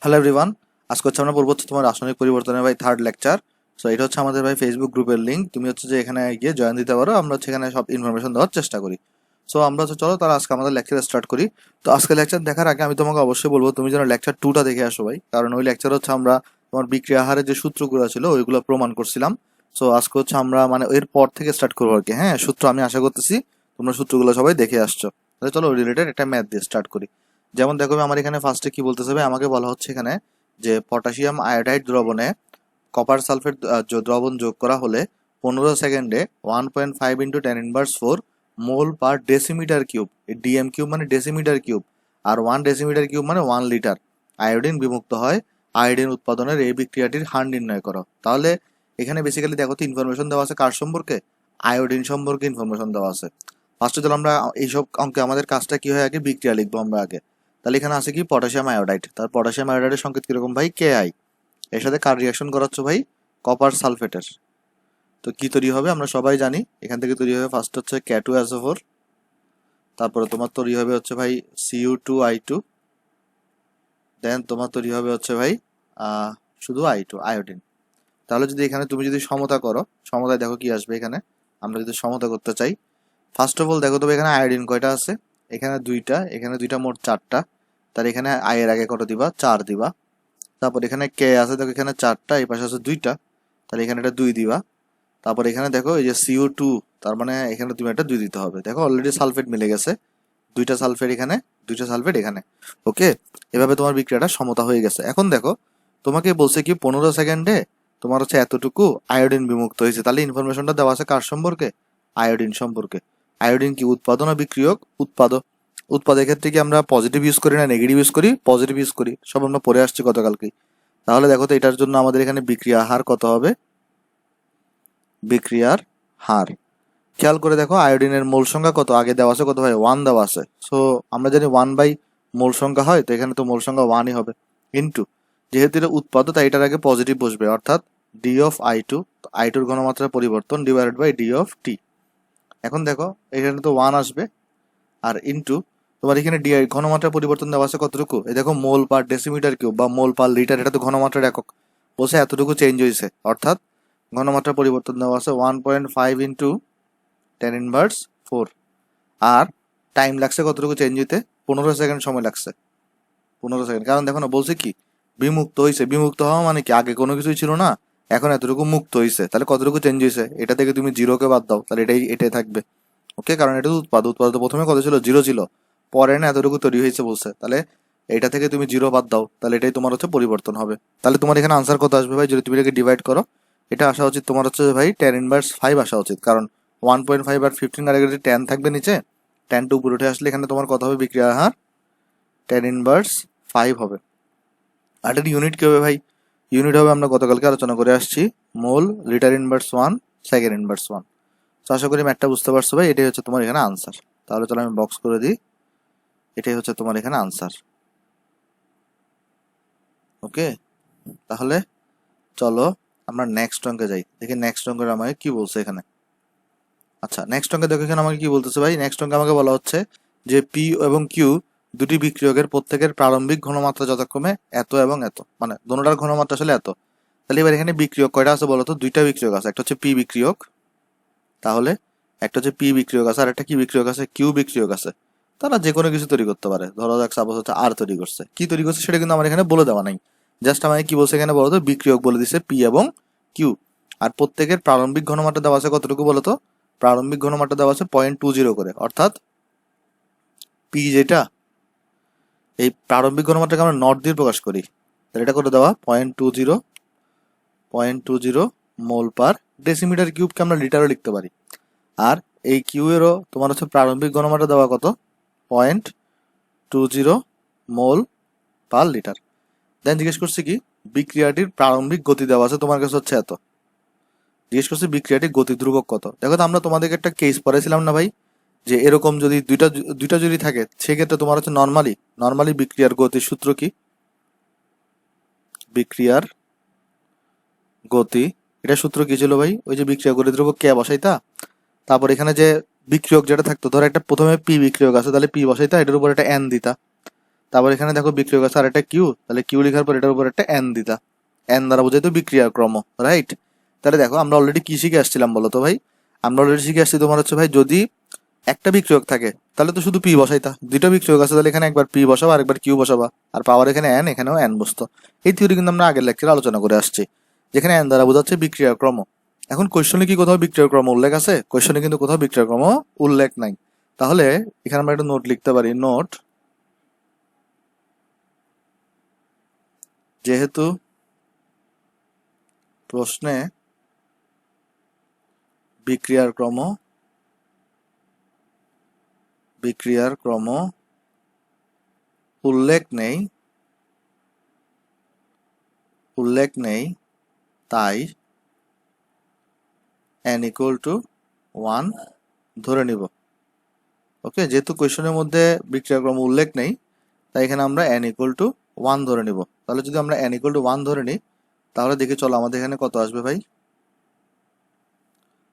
Hello everyone, আজকে হচ্ছে আমরা পড়বো হচ্ছে তোমার রাসায়নিক পরিবর্তনের ভাই থার্ড লেকচার। সো এটা হচ্ছে আমাদের ভাই ফেসবুক গ্রুপের লিঙ্ক। তুমি হচ্ছে যে এখানে গিয়ে জয়েন দিতে পারো। আমরা হচ্ছে এখানে সব ইনফরমেশন দেওয়ার চেষ্টা করি। সো আমরা হচ্ছে চলো তার আজকে আমাদের লেকচার স্টার্ট করি। তো আজকে লেকচার দেখার আগে আমি তোমাকে অবশ্যই বলবো তুমি যেন লেকচার টুটা দেখে আসো ভাই, কারণ ওই লেকচার হচ্ছে আমরা তোমার বিক্রিয়া হারের যে সূত্রগুলো ছিল ওইগুলো প্রমাণ করছিলাম। সো আজকে হচ্ছে আমরা মানে এর পর থেকে স্টার্ট করবো আর কি। হ্যাঁ, সূত্র আমি আশা করতেছি তোমরা সূত্রগুলো সবাই দেখে আসছো। তাহলে চলো রিলেটেড একটা ম্যাথ দিয়ে স্টার্ট করি। যেমন দেখো আমার এখানে ফার্স্টে কি বলতেছে ভাই, আমাকে বলা হচ্ছে এখানে যে পটাশিয়াম আয়োডাইড দ্রবণে কপার সালফেট দ্রবণ যোগ করা হলে 15 সেকেন্ডে 1.5 × 10⁻⁴ মোল পার ডেসিমিটার কিউব, ডিএম কিউব মানে ডেসিমিটার কিউব, আর 1 ডেসিমিটার কিউব মানে 1 লিটার আয়োডিন বিমুক্ত হয়। আয়োডিন উৎপাদনের এই বিক্রিয়াটির হার নির্ণয় করো। তাহলে এখানে বেসিক্যালি দেখো তো ইনফরমেশন দেওয়া আছে কার সম্পর্কে, আয়োডিন সম্পর্কে ইনফরমেশন দেওয়া আছে। ফার্স্টে চলো আমরা এইসব অঙ্কে আমাদের কাজটা কি হয় আগে বিক্রিয়া লিখবো আমরা আগে। তাহলে এখানে আছে কি পটাশিয়াম আয়োডাইড, তার পটাশিয়াম আয়োডাইডের সংকেত কিরকম ভাই, কে আই। এর সাথে কার রিয়াকশন করাচ্ছ ভাই, কপার সালফেটের। তো কি তৈরি হবে আমরা সবাই জানি, এখান থেকে তৈরি হবে ফার্স্ট হচ্ছে K2SO4, তারপরে তোমার তৈরি হবে হচ্ছে ভাই Cu2I2, দেন তোমার তৈরি হবে হচ্ছে ভাই শুধু I2 আয়োডিন। তাহলে যদি এখানে তুমি যদি সমতা করো, সমতায় দেখো কি আসবে এখানে। আমরা যদি সমতা করতে চাই, ফার্স্ট অফ অল দেখো তবে এখানে আয়োডিন কয়টা আছে, এখানে দুইটা, এখানে দুইটা, মোট চারটা। তার এখানে আই এর আগে কত দিবা, 4 দিবা। তারপর এখানে কে আছে দেখো, এখানে চারটা, এই পাশে আছে দুইটা, তাহলে এখানে এটা 2 দিবা। তারপর এখানে দেখো এই যে CO2, তার মানে এখানে তুমি একটা 2 দিতে হবে। দেখো অলরেডি সালফেট মিলে গেছে, দুইটা সালফেট এখানে, দুইটা সালফেট এখানে। ওকে, এভাবে তোমার বিক্রিয়াটা সমতা হয়ে গেছে। এখন দেখো তোমাকে বলছে কি 15 সেকেন্ডে তোমার হচ্ছে এতটুকু আয়োডিন বিমুক্ত হয়েছে। তাহলে ইনফরমেশনটা দেওয়া আছে কার সম্পর্কে, আয়োডিন সম্পর্কে। আয়োডিন কি উৎপাদন ও বিক্রিয়ক, উৎপাদক। উৎপাদের ক্ষেত্রে কি আমরা পজিটিভ ইউজ করি না নেগেটিভ ইউজ করি, পজিটিভ ইউজ করি, সব আমরা পড়ে আসছি গতকালকেই। তাহলে দেখো তো এটার জন্য আমাদের এখানে বিক্রিয়া হার কত হবে, বিক্রিয়ার হার খেয়াল করে দেখো আয়োডিনের মোল সংখ্যা কত, আগে দেওয়া আছে কত ভাই, 1 দেওয়া আছে। সো আমরা জানি 1 বাই মোল সংখ্যা হয়, তো এখানে তো মোল সংখ্যা 1ই হবে। ইন্টু যেহেতু এটা উৎপাদক তাই এটার আগে পজিটিভ বসবে, অর্থাৎ ডি অফ I2, I2 ঘনমাত্রার পরিবর্তন ডিভাইডেড বাই ডি অফ টি। এখন দেখো এখানে তো 1 আসবে, আর ইন্টু তোমার এখানে ডি ঘনমাত্রার পরিবর্তন দেওয়া আছে কতটুকু, এই দেখো মোল পার ডেসিমিটার কিউব বা মোল পার লিটার, এটা তো ঘনমাত্রার একক, বলছে এতটুকু চেঞ্জ হয়েছে, অর্থাৎ ঘনমাত্রার পরিবর্তন দেওয়া আছে 1.5 × 10⁻⁴। আর টাইম লাগছে কতটুকু চেঞ্জ হইতে, 15 সেকেন্ড সময় লাগছে। 15 সেকেন্ড, কারণ দেখো না বলছে কি বিমুক্ত হয়েছে, বিমুক্ত হওয়া মানে কি আগে কোনো কিছুই ছিল না, এখন এতটুকু মুক্ত হয়েছে। তাহলে কতটুকু চেঞ্জ হয়েছে, এটা থেকে তুমি জিরোকে বাদ দাও, তাহলে এটাই থাকবে। ওকে, কারণ এটা তো উৎপাদ তো প্রথমে কত ছিল, 0 ছিল, পরে না এতটুকু তৈরি হয়েছে বলছে। তাহলে এটা থেকে তুমি 0 বাদ দাও, তাহলে এটাই তোমার হচ্ছে পরিবর্তন হবে। তাহলে তোমার এখানে আনসার কত আসবে ভাই, যদি তুমি এটাকে ডিভাইড করো, এটা আসা উচিত তোমার হচ্ছে ভাই 10⁻5 আসা উচিত, কারণ 1.5 আর 15 আর এখানে 10 থাকবে নিচে, 10 উপরে উঠে আসলে এখানে তোমার কত হবে, বিক্রিয়ার হার 10⁻5 হবে। আর এটার ইউনিট কি হবে ভাই, ইউনিট হবে আমরা গতকালকে আলোচনা করে আসছি, মোল, লিটার ইনভার্স 1, সেকেন্ড ইনভার্স 1। তো আশা করি ম্যাথটা বুঝতে পারছো ভাই, এটাই হচ্ছে তোমার এখানে আনসার। তাহলে চলো আমি বক্স করে দিই, এটাই হচ্ছে তোমার এখানে আনসার। ওকে, তাহলে চলো আমরা নেক্সট অঙ্কে যাই, দেখি নেক্সট অঙ্কের আমাকে কি বলছে এখানে। আচ্ছা, নেক্সট অঙ্কে দেখো এখানে আমাকে কি বলতেছে ভাই, নেক্সট অঙ্কে আমাকে বলা হচ্ছে যে পি এবং কিউ দুটি বিক্রিয়কের প্রত্যেকের প্রারম্ভিক ঘনমাত্রা যথাক্রমে এত এবং এত, মানে দোনোটার ঘনমাত্রা আসলে এত। তাহলে এবার এখানে বিক্রিয়ক কয়টা আছে বলো তো, দুইটা বিক্রিয়ক আছে, একটা হচ্ছে পি বিক্রিয়ক, তাহলে একটা হচ্ছে পি বিক্রিয়ক আছে, আর একটা কি বিক্রিয়ক আছে, কিউ বিক্রিয়ক আছে। তারা যে কোনো কিছু তৈরি করতে পারে, ধরো যাক সাপোজ হচ্ছে আর তৈরি করছে, কি তৈরি করছে সেটা কিন্তু আমার এখানে বলে দেওয়া নাই। জাস্ট আমাকে কি বলছে এখানে বলো তো, বিক্রিয়ক বলে দিছে পি এবং কিউ। আর প্রত্যেকের প্রারম্ভিক ঘনমাত্রা দেওয়া আছে কতটুকু বলো তো, প্রারম্ভিক ঘনমাত্রা দেওয়া আছে 0.20 করে, অর্থাৎ পি যেটা, এই প্রারম্ভিক ঘনমাত্রাকে আমরা নট দিয়ে প্রকাশ করি, তাহলে এটা করে দেওয়া 0.20 মোল পার ডেসিমিটার কিউবকে আমরা লিটারও লিখতে পারি। আর এই কিউ এরও তোমার হচ্ছে প্রারম্ভিক ঘনমাত্রা দেওয়া কত, 0.20 মোল পার লিটার। দেন জিজ্ঞেস করছি কি বিক্রিয়াটির প্রারম্ভিক গতি দেওয়া আছে তোমার কাছে হচ্ছে এত, জিজ্ঞেস করছি বিক্রিয়াটির গতি ধ্রুবক কত। দেখো তো আমরা তোমাদেরকে একটা কেস পড়াইছিলাম না ভাই, যে এরকম যদি দুইটা দুইটা যদি থাকে সেক্ষেত্রে তোমার হচ্ছে নর্মালি বিক্রিয়ার গতির সূত্র কি, বিক্রিয়ার গতি, এটা সূত্র কি ছিল ভাই, ওই যে বিক্রিয়া গতি ধ্রুবক কে বসাইতা, তারপর এখানে যে বিক্রিয়ক যেটা থাকতো, ধরো একটা প্রথমে পি বিক্রিয়ক আছে, তাহলে পি বসাইতা, এটার উপর একটা এন দিতা, তারপর এখানে দেখো বিক্রিয়ক আছে আর একটা কিউ, তাহলে কিউ লেখার পর এটার উপর একটা এন দিতা, এন দ্বারা বোঝাই তো বিক্রিয়ার ক্রম, রাইট? তাহলে দেখো আমরা অলরেডি কি শিখে আসছিলাম বলো তো ভাই? আমরা অলরেডি শিখে আসছি তোমার হচ্ছে ভাই যদি একটা বিক্রিয়ক থাকে তাহলে তো শুধু পি বসাইতা, দুইটা বিক্রিয়ক আছে তাহলে এখানে একবার পি বসাবা আর একবার কিউ বসাবা, আর পাওয়ার এখানে এন, এখানেও এন বসতো। এই থিওরি কিন্তু আমরা আগের লেকচারে আলোচনা করে আসছি, যেখানে এন দ্বারা বোঝাচ্ছে বিক্রিয়ার ক্রম। এখন কোশ্চনে কি কোথাও বিক্রিয়ার ক্রম উল্লেখ আছে? কোশ্চনে কিন্তু কোথাও বিক্রিয়ার ক্রম উল্লেখ নাই। তাহলে এখানে আমরা একটা নোট লিখতে পারি, নোট, যেহেতু প্রশ্নে বিক্রিয়ার ক্রম উল্লেখ নেই তাই n equal to 1 ধরে নিব। ওকে, যেহেতু কোয়েশনের মধ্যে বিক্রিয়ার ক্রম উল্লেখ নেই তাই এখানে আমরা n equal to 1 ধরে নিব। তাহলে যদি আমরা n equal to 1 ধরে নিই তাহলে দেখে চলো আমাদের এখানে কত আসবে ভাই।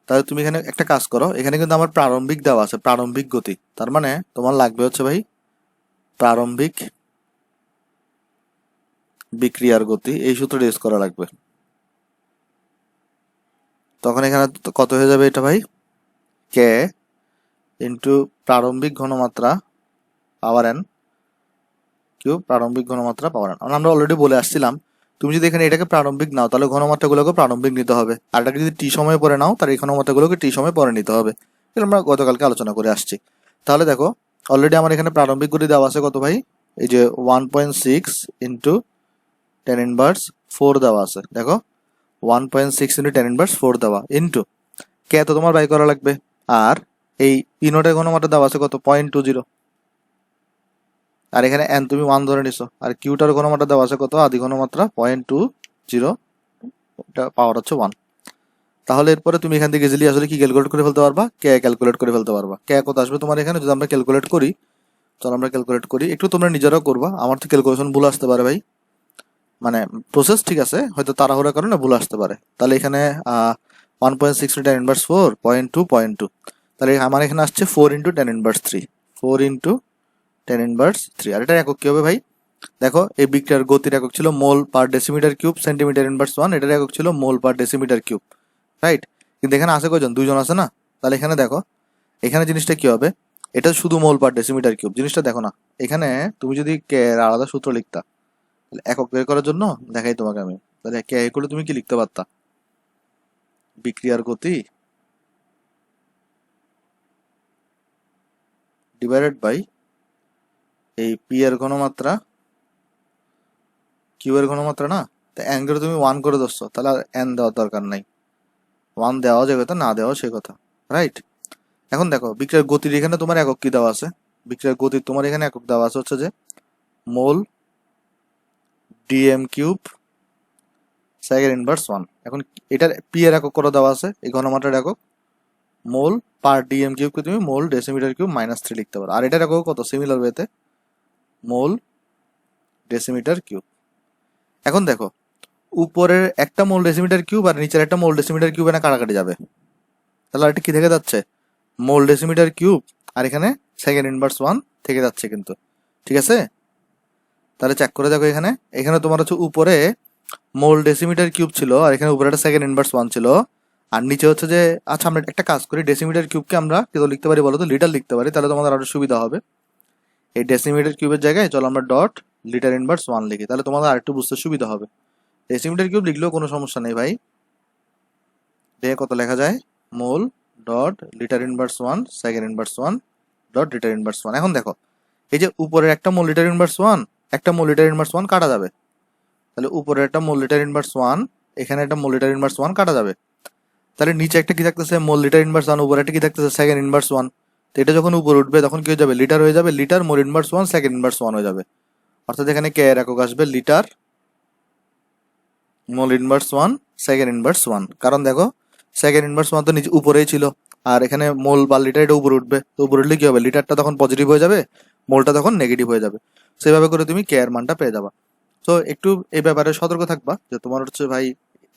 তাহলে তুমি এখানে একটা কাজ করো, এখানে কিন্তু আমার প্রারম্ভিক দেওয়া আছে, প্রারম্ভিক গতি, তার মানে তোমার লাগবে হচ্ছে ভাই প্রারম্ভিক বিক্রিয়ার গতি, এই সূত্রটা ইউজ করা লাগবে। তখন এখানে কত হয়ে যাবে এটা ভাই? কে ইন্টু প্রারম্ভিক ঘনমাত্রা পাওয়ার এন কিউব, প্রারম্ভিক ঘনমাত্রা পাওয়ার এন। আমরা অলরেডি বলে আসছিলাম তুমি যদি এখানে এটাকে প্রারম্ভিক নাও তাহলে ঘনমাত্রাগুলোকে প্রারম্ভিক নিতে হবে, আর এটাকে যদি টি সময় পরে নাও তাহলে এই ঘনমাত্রাগুলোকে টি সময় পরে নিতে হবে। এটা আমরা গতকালকে আলোচনা করে আসছি। তাহলে দেখো অলরেডি আমার এখানে প্রারম্ভিক গতি দেওয়া আছে কত ভাই? এই যে 1.6 ইন্টু 10 ইনভার্স 4 দেওয়া আছে, দেখো 1.6 ইন্টু 10 ইনভার্স 4 দেওয়া ইন্টু কে তো তোমার বাই করা লাগবে, আর এই পি নোটের ঘনমাত্রা দেওয়া আছে কত? 0.20, আর এখানে এন তুমি 1 ধরে নিছো, আর কিউটার ঘনমাত্রা দেওয়া আছে কত? আদি ঘনমাত্রা 0.20, এটা পাওয়ার হচ্ছে 1। তাহলে এরপরে তুমি এখান থেকে ইজিলি আসলে কি ক্যালকুলেট করে ফেলতে পারবা? কে ক্যালকুলেট করে ফেলতে পারবা। কে কত আসবে তোমার এখানে যদি আমরা ক্যালকুলেট করি? চলো আমরা ক্যালকুলেট করি, একটু তোমরা নিজেরাও করবা, আমার তো ক্যালকুলেশন ভুল আসতে পারে ভাই, মানে প্রসেস ঠিক আছে, হয়তো তাড়াহুড়ার কারণে ভুল আসতে পারে। তাহলে এখানে 1.6 ইন্টু 10 ইনভার্স 4 0.2, তাহলে আমার এখানে আসছে 4 ইন্টু 10 ইনভার্স 3, 4 ইন্টু 10 ইনভার্স 3। আর এটার একক কি হবে ভাই? দেখো এই বিক্রিয়ার গতির একক ছিল মোল পার ডেসিমিটার কিউব সেন্টিমিটার ইনভার্স 1, এটার একক ছিল মোল পার ডেসিমিটার কিউব, রাইট? কিন্তু এখানে আছে কয়জন? দুইজন আছে না? তাহলে এখানে দেখো এখানে জিনিসটা কি হবে, এটা শুধু মোল পার ডেসিমিটার কিউব, জিনিসটা দেখো না। এখানে তুমি যদি কে এর আলাদা সূত্র লিখতা, তাহলে একক বের করার জন্য দেখাই তোমাকে আমি, তাহলে কে এগুলো তুমি কি লিখতে পারতা? বিক্রিয়ার গতি ডিভাইডেড বাই এই পি এর ঘনমাত্রা কিউ এর ঘনমাত্রা না, তা অ্যাঙ্গেল তুমি 1 করে ধরছো, তাহলে আর এন দেওয়ার দরকার নাই, 1 দেওয়া যে কথা না দেওয়া সে কথা, রাইট? এখন দেখো বিক্রিয়ার গতির এখানে তোমার একক কি দেওয়া আছে? বিক্রিয়ার গতির তোমার এখানে একক দেওয়া আছে হচ্ছে যে মোল ডিএম কিউব সেকেন্ড ইনভার্স 1। এখন এটার পি এর একক করে দেওয়া আছে, এই ঘনমাত্রার একক মোল পার ডিএম কিউবকে তুমি মোল ডেসিমিটার কিউব -3 লিখতে পারো, আর এটার একক কত? সিমিলার ওয়েতে মোল ডেসিমিটার কিউব। এখন দেখো উপরের একটা মোল ডেসিমিটার কিউব আর নিচের একটা মোল ডেসিমিটার কিউব না কাটাকাটি যাবে, তাহলে এটা কি থেকে যাচ্ছে? মোল ডেসিমিটার কিউব, আর এখানে সেকেন্ড ইনভার্স 1 থেকে যাচ্ছে কিন্তু, ঠিক আছে? তাহলে চেক করে দেখো এখানে, এখানে তোমার হচ্ছে উপরে মোল ডেসিমিটার কিউব ছিল আর এখানে উপরে একটা সেকেন্ড ইনভার্স 1 ছিল, আর নিচে হচ্ছে যে, আচ্ছা আমরা একটা কাজ করি, ডেসিমিটার কিউবকে আমরা কত লিখতে পারি বলো তো? লিটার লিখতে পারি, তাহলে তোমাদের আরো সুবিধা হবে। এই ডেসিমিটার কিউবের জায়গায় চলো আমরা ডট লিটার ইনভার্স 1 লিখি, তাহলে তোমাদের আরেকটু বুঝতে সুবিধা হবে। ডেসিমিটার কিউব লিখলেও কোনো সমস্যা নেই ভাই, দেখে কত লেখা যায়? Mole dot litre inverse 1 second inverse 1 dot litre inverse 1। এখন দেখো এই যে উপরের একটা মোল লিটার ইনভার্স 1, একটা মোল লিটার ইনভার্স 1 কাটা যাবে, তাহলে উপরে একটা মোল লিটার ইনভার্স 1, এখানে একটা মোল লিটার ইনভার্স 1 কাটা যাবে, তাহলে নিচে একটা কি থাকতেছে? মোল লিটার ইনভার্স 1, উপরে একটা কি থাকতেছে? Second inverse 1। তো এটা যখন উপরে উঠবে তখন কি হয়ে যাবে? লিটার হয়ে যাবে, litre mole inverse 1 second inverse 1 হয়ে যাবে, অর্থাৎ এখানে কে এর একক আসবে litre mole inverse 1 second inverse 1। কারণ দেখো সেকেন্ড ইনভার্স 1 তো নিচে উপরেই ছিল, আর এখানে মোল বা লিটার এটা উপরে উঠবে, তো উপরে উঠলে কি হবে? লিটারটা তখন পজিটিভ হয়ে যাবে, মোলটা তখন নেগেটিভ হয়ে যাবে, সেভাবে করে তুমি কে এর মানটা পেয়ে যাবা। তো একটু এই ব্যাপারে সতর্ক থাকবা যে তোমার হচ্ছে ভাই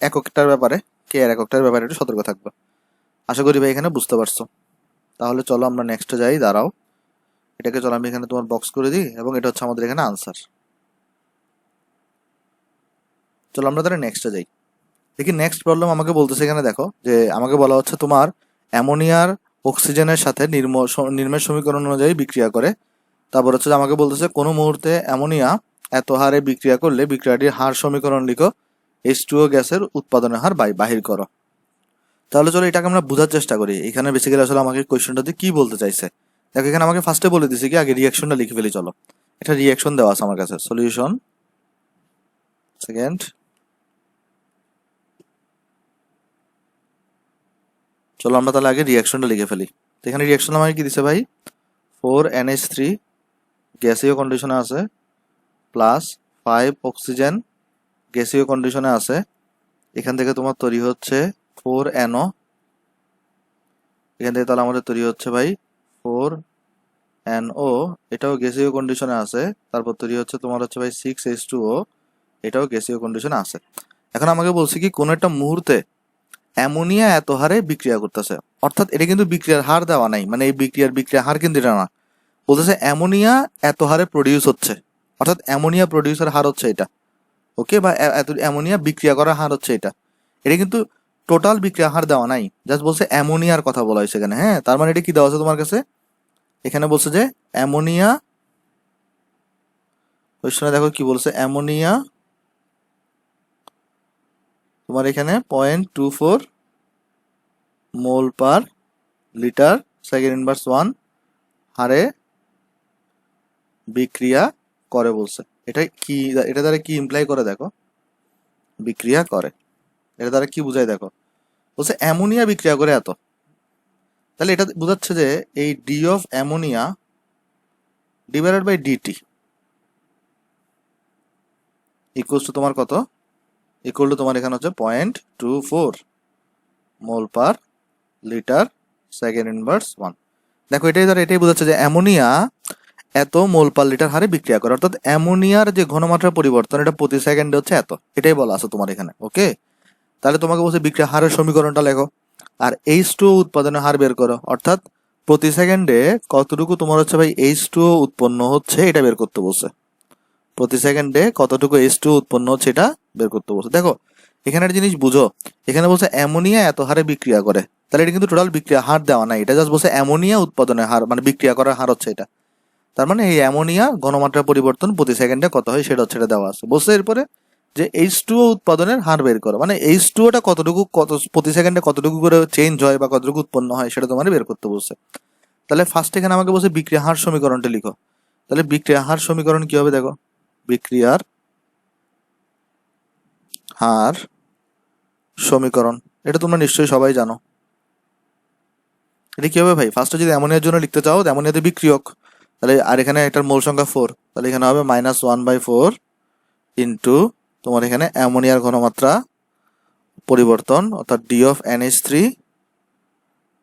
এককটার ব্যাপারে, কে এর এককটার ব্যাপারে একটু সতর্ক থাকবা। আশা করি ভাই এখানে বুঝতে পারছো। তাহলে চলো আমরা নেক্সটে যাই, দাঁড়াও এটাকে চলো আমি এখানে তোমার বক্স করে দিই, এবং এটা হচ্ছে আমাদের এখানে আনসার। চলো আমরা তাহলে নেক্সটে যাই। দেখি নেক্সট প্রবলেম আমাকে বলতেছে এখানে, দেখো যে আমাকে বলা হচ্ছে তোমার অ্যামোনিয়ার অক্সিজেনের সাথে নির্মের সমীকরণ অনুযায়ী বিক্রিয়া করে। তারপর হচ্ছে যে আমাকে বলতেছে কোনো মুহূর্তে অ্যামোনিয়া এত হারে বিক্রিয়া করলে বিক্রিয়াটির হার সমীকরণ লিখো, H2O গ্যাসের উৎপাদনের হার বাহির করো। তাহলে চলো এটাকে আমরা বোঝার চেষ্টা করি। এখানে বেসিক্যালি আসলে আমাকে কোয়েশ্চেনটাতে কি বলতে চাইছে। দেখো এখানে আমাকে ফার্স্টে বলে দিছে কি আগে রিয়াকশনটা লিখে ফেলি। চলো এটা রিয়াকশন দেওয়া আছে আমার কাছে, সলিউশন সেকেন্ড। চলো আমরা তাহলে আগে রিয়াকশনটা লিখে ফেলি। তো এখানে রিয়াকশন আমাকে কি দিছে ভাই, 4NH3 গ্যাসীয় কন্ডিশনে আছে প্লাস 5 অক্সিজেন গ্যাসীয় কন্ডিশনে আছে। এখান থেকে তোমার তৈরি হচ্ছে 4NO, এখান থেকে তাহলে আমাদের তৈরি হচ্ছে ভাই 4NO, এটাও গ্যাসীয় কন্ডিশনে আছে। তারপর তৈরি হচ্ছে তোমার হচ্ছে ভাই 6H2O, এটাও গ্যাসীয় কন্ডিশনে আছে। এখন আমাকে বলছে কি কোন একটা মুহূর্তে অ্যামোনিয়া এত হারে বিক্রিয়া করতেছে, অর্থাৎ এটা কিন্তু বিক্রিয়ার হার দেওয়া নাই, মানে এই বিক্রিয়ার হার কিন্তু এটা না। বলতেছে অ্যামোনিয়া এত হারে প্রডিউস হচ্ছে, অর্থাৎ অ্যামোনিয়া প্রডিউসের হার হচ্ছে এটা, ওকে, বা এত অ্যামোনিয়া বিক্রিয়া করার হার হচ্ছে এটা। এটা কিন্তু টোটাল বিক্রিয়া হার দেওয়া নাই, জাস্ট বলছে অ্যামোনিয়ার কথা বলা হয়েছে এখানে। হ্যাঁ, তার মানে এটা কি দেওয়া আছে তোমার কাছে, এখানে বলছে যে অ্যামোনিয়া, কোয়েশ্চনে দেখো কি বলছে, অ্যামোনিয়া তোমার এখানে 0.24 mole per litre second inverse 1 হারে বিক্রিয়া করে বলছে। এটা কি, এটা দ্বারা কি ইমপ্লাই করে দেখো, বিক্রিয়া করে, এটা দ্বারা কি বোঝায় দেখো, বলছে অ্যামোনিয়া বিক্রিয়া করে এত। তাহলে এটা বোঝাচ্ছে যে এই d of ammonia divided by dt equals to তোমার কত, ইকুয়াল টু তোমার এখানে হচ্ছে 0.24 mole per litre second inverse 1। দেখো এটাই দ্বারা এটাই বোঝাচ্ছে যে অ্যামোনিয়া এত মোল পার লিটার হারে বিক্রিয়া করে, অর্থাৎ অ্যামোনিয়ার যে ঘনমাত্রা পরিবর্তন এটা প্রতি সেকেন্ডে হচ্ছে এত, এটাই বলা আছে তোমার এখানে, ওকে। তাহলে তোমাকে বলছে বিক্রিয়া হারের সমীকরণটা লেখো, আর H2O উৎপাদনের হার বের করো, অর্থাৎ প্রতি সেকেন্ডে কতটুকু তোমার হচ্ছে ভাই H2O উৎপন্ন হচ্ছে এটা বের করতে বলছে। প্রতি সেকেন্ডে কতটুকু H2O উৎপন্ন হচ্ছে এটা বের করতে বলছে। দেখো এখানে একটা জিনিস বুঝো, এখানে বলছে অ্যামোনিয়া এত হারে বিক্রিয়া করে, তাহলে এটা কিন্তু টোটাল বিক্রিয়া হার দেওয়া নাই, এটা জাস্ট বলছে অ্যামোনিয়া উৎপাদনের হার, মানে বিক্রিয়া করার হার হচ্ছে এটা। তার মানে এই অ্যামোনিয়া ঘনমাত্রা পরিবর্তন প্রতি সেকেন্ডে কত হয় সেটা হচ্ছে এটা দেওয়া আছে। বলছে এরপরে যে H2O উৎপাদনের হার বের করো, মানে H2Oটা কতটুকু প্রতি সেকেন্ডে কতটুকু করে চেঞ্জ হয় বা কতটুকু উৎপন্ন হয় সেটা তোমার বের করতে বলছে। তাহলে ফার্স্ট এখানে আমাকে বলছে বিক্রিয়া হার সমীকরণটা লিখো। তাহলে বিক্রিয়া হার সমীকরণ কি হবে দেখো, বিক্রিয়ার হার সমীকরণ, এটা তোমরা নিশ্চয়ই সবাই জানো। এটা কি হবে ভাই, ফার্স্টে যদি অ্যামোনিয়ার জন্য লিখতে চাও, অ্যামোনিয়াতে বিক্রিয়ক, তাহলে আর এখানে এটার মোল সংখ্যা 4, তাহলে এখানে হবে -1/4 ইন্টু তোমার এখানে অ্যামোনিয়ার ঘনমাত্রা পরিবর্তন, অর্থাৎ D of NH3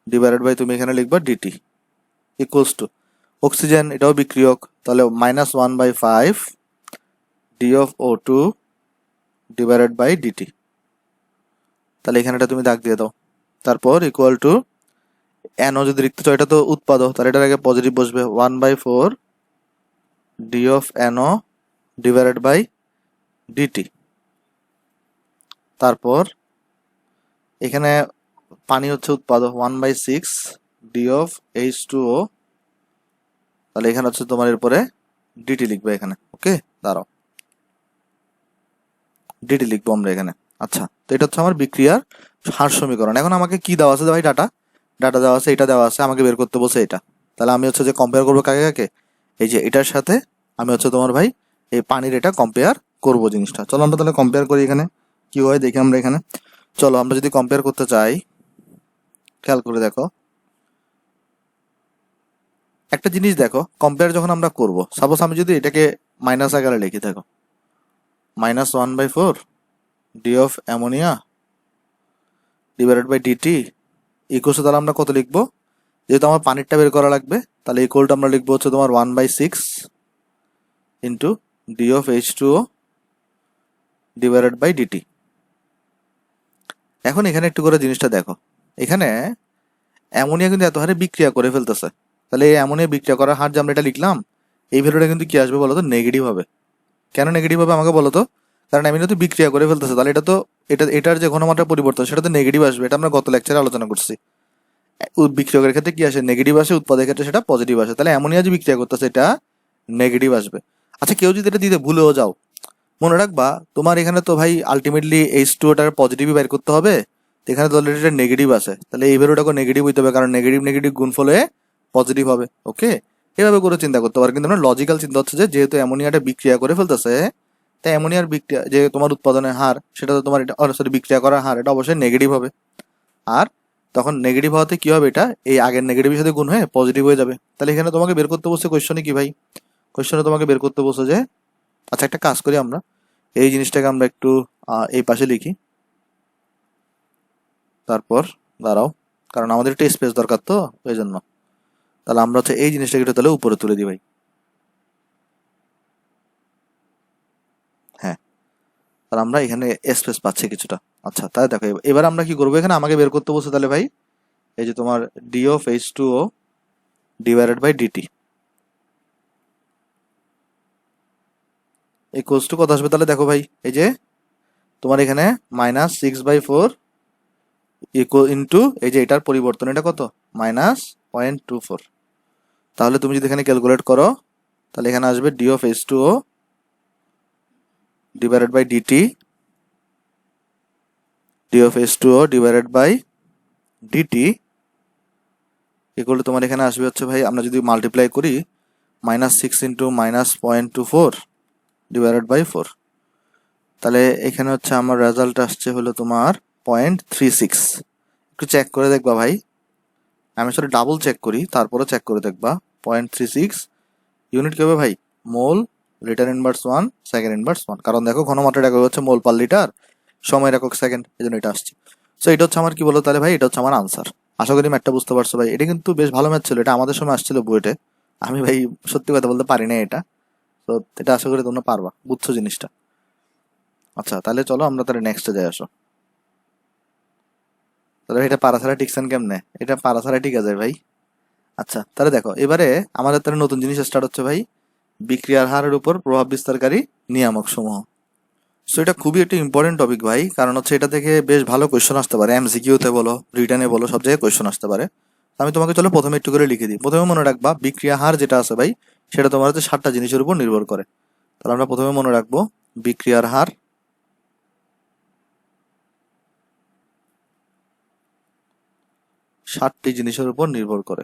divided by তুমি এখানে লিখবা ডিটি ইকুয়ালস টু অক্সিজেন, এটাও বিক্রিয়ক, তাহলে -1/5 d of O2 divided by dt, তাহলে এখানে এটা তুমি দাগ দিয়ে দাও। তারপর ইকুয়াল টু NO যদি লিখতে চাও, এটা তো উৎপাদক, তাহলে এটার আগে পজিটিভ বসবে, 1/4 d of NO divided by dt. তারপর এখানে পানি হচ্ছে উৎপাদক, 1/6 ডি অফ H2O, তাহলে এখানে হচ্ছে তোমার এরপরে ডিটি লিখবে এখানে, ওকে। দাঁড়াও, ডিটি লিখবো আমরা এখানে। আচ্ছা, তো এটা হচ্ছে আমার বিক্রিয়ার হার সমীকরণ। এখন আমাকে কি দেওয়া আছে ভাই, ডাটা দেওয়া আছে, এটা দেওয়া আছে, আমাকে বের করতে বলছে এটা। তাহলে আমি হচ্ছে যে কম্পেয়ার করবো কাকে কাকে, এই যে এটার সাথে আমি হচ্ছে তোমার ভাই এই পানির এটা কম্পেয়ার করবো জিনিসটা। চলো আমরা তাহলে কম্পেয়ার করি, এখানে কি হয় দেখি আমরা এখানে। চলো আমরা যদি কম্পেয়ার করতে চাই, খেয়াল করে দেখো একটা জিনিস, দেখো কম্পেয়ার যখন আমরা করব, সাপোজ আমি যদি এটাকে মাইনাস আকারে লিখি, দেখো -1/4 d of ammonia divided by dt equals, তাহলে আমরা কত লিখবো, যেহেতু আমার পানিরটা বের করা লাগবে, তাহলে ইকুয়ালটা আমরা লিখবো হচ্ছে তোমার 1/6 into d of H2O divided by dt. এখন এখানে একটু করে জিনিসটা দেখো, এখানে অ্যামোনিয়া কিন্তু এত হারে বিক্রিয়া করে ফেলতেছে, তাহলে এই অ্যামোনিয়া বিক্রিয়া করার হার যে আমরা এটা লিখলাম, এই ভ্যালুটা কিন্তু কি আসবে বলো তো? নেগেটিভ হবে। কেন নেগেটিভ হবে আমাকে বলো তো? কারণ অ্যামিনো তো বিক্রিয়া করে ফেলতেছে, তাহলে এটা তো এটার যে ঘনমাত্রা পরিবর্তন সেটা তো নেগেটিভ আসবে। এটা আমরা গত লেকচারে আলোচনা করছি। বিক্রিয়কের ক্ষেত্রে কি আসে? নেগেটিভ আসে, উৎপাদের ক্ষেত্রে সেটা পজিটিভ আসে। তাহলে অ্যামোনিয়া যে বিক্রিয়া করতেছে এটা নেগেটিভ আসবে। আচ্ছা, কেউ যদি এটা দিতে ভুলেও যাও, মনে রাখবা তোমার এখানে তো ভাই আলটিমেটলি H2ওটার পজিটিভই বের করতে হবে। তো এখানে তো অলরেডি এটা নেগেটিভ আছে, তাহলে এই ভ্যালুটাকে নেগেটিভ হইতে হবে, কারণ নেগেটিভ নেগেটিভ গুণফল হয়ে পজিটিভ হবে। ওকে, এভাবে করে চিন্তা করতে পারো। কিন্তু আমরা লজিক্যাল চিন্তা হচ্ছে যে যেহেতু অ্যামোনিয়াটা বিক্রিয়া করে ফেলতেছে, তাই অ্যামোনিয়ার বিক্রিয়া যে তোমার উৎপাদনের হার সেটা তো তোমার এটা সরি বিক্রিয়া করার হার এটা অবশ্যই নেগেটিভ হবে। আর তখন নেগেটিভ হওয়াতে কি হবে? এটা এই আগের নেগেটিভের সাথে গুণ হয়ে পজিটিভ হয়ে যাবে। তাহলে এখানে তোমাকে বের করতে বসছে কোয়েশ্চনে কি ভাই? কোয়েশ্চনে তোমাকে বের করতে বসছে যে, আচ্ছা একটা কাজ করি আমরা, এই জিনিসটাকে আমরা একটু এই পাশে লিখি, তারপর দাঁড়াও, কারণ আমাদের একটা স্পেস দরকার তো ওই জন্য। তাহলে আমরা হচ্ছে এই জিনিসটাকে একটু তাহলে উপরে তুলে দিই ভাই। হ্যাঁ, তাহলে আমরা এখানে স্পেস পাচ্ছি কিছুটা। আচ্ছা, তাহলে দেখো এবার আমরা কি করবো? এখানে আমাকে বের করতে বসে তাহলে ভাই এই যে তোমার d of H2O divided by dt equals to কত আসবে? তাহলে দেখো ভাই, এই যে তোমার এখানে -6/4 ইকুয়াল ইন্টু এই যে এটার পরিবর্তন, এটা কত? -0.24। তাহলে তুমি যদি এখানে ক্যালকুলেট করো, তাহলে এখানে আসবে d of H2O divided by dt, d of H2O divided by dt equal to তোমার এখানে আসবে হচ্ছে ভাই, আমরা যদি মাল্টিপ্লাই করি, -6 ইন্টু -0.24 ডিভাইডেড বাই 4। তাহলে এখানে হচ্ছে আমার রেজাল্ট আসছে হলো তোমার 0.36। একটু চেক করে দেখবা ভাই, আমি আসলে ডাবল চেক করি, তারপরে চেক করে দেখবা। 0.36 ইউনিট কি হবে ভাই? মোল, লিটার ইনভার্স 1, সেকেন্ড ইনভার্স 1। কারণ দেখো ঘনমাত্রার একক হচ্ছে মোল পার লিটার, সময়ের একক সেকেন্ড, এই জন্য এটা আসছে। সো এটা হচ্ছে আমার কি বলো তাহলে ভাই, এটা হচ্ছে আমার আনসার। আশা করি ম্যাথটা বুঝতে পারছো ভাই। এটা কিন্তু বেশ ভালো ম্যাথ ছিল, এটা আমাদের সময় আসছিল বুয়েটে। আমি ভাই সত্যি কথা বলতে পারি না এটা। তো এটা আশা করি তোমরা পারবা, বুঝছো জিনিসটা। আচ্ছা, তাহলে চলো আমরা তাহলে নেক্সটে যাই। আসো তাহলে এটা পারা ছাড়া টিকছেন কেমনে? এটা পারা ছাড়া ঠিক আছে ভাই। আচ্ছা, তাহলে দেখো এবারে আমাদের তাহলে নতুন জিনিস স্টার্ট হচ্ছে ভাই, বিক্রিয়ার হারের উপর প্রভাব বিস্তারকারী নিয়ামক সমূহ। সো এটা খুবই একটা ইম্পর্টেন্ট টপিক ভাই, কারণ হচ্ছে এটা থেকে বেশ ভালো কোয়েশ্চেন আসতে পারে, এমসিকিউতে বলো, রিটার্নে বলো, সব জায়গায় কোয়েশ্চেন আসতে পারে। আমি তোমাকে চলো প্রথমে একটু করে লিখে দিই। প্রথমে মনে রাখবা বিক্রিয়া হার যেটা আছে ভাই, সেটা তোমার হচ্ছে 7টা জিনিসের উপর নির্ভর করে। তাহলে আমরা প্রথমে মনে রাখবো বিক্রিয়ার হার 7টি জিনিসের উপর নির্ভর করে।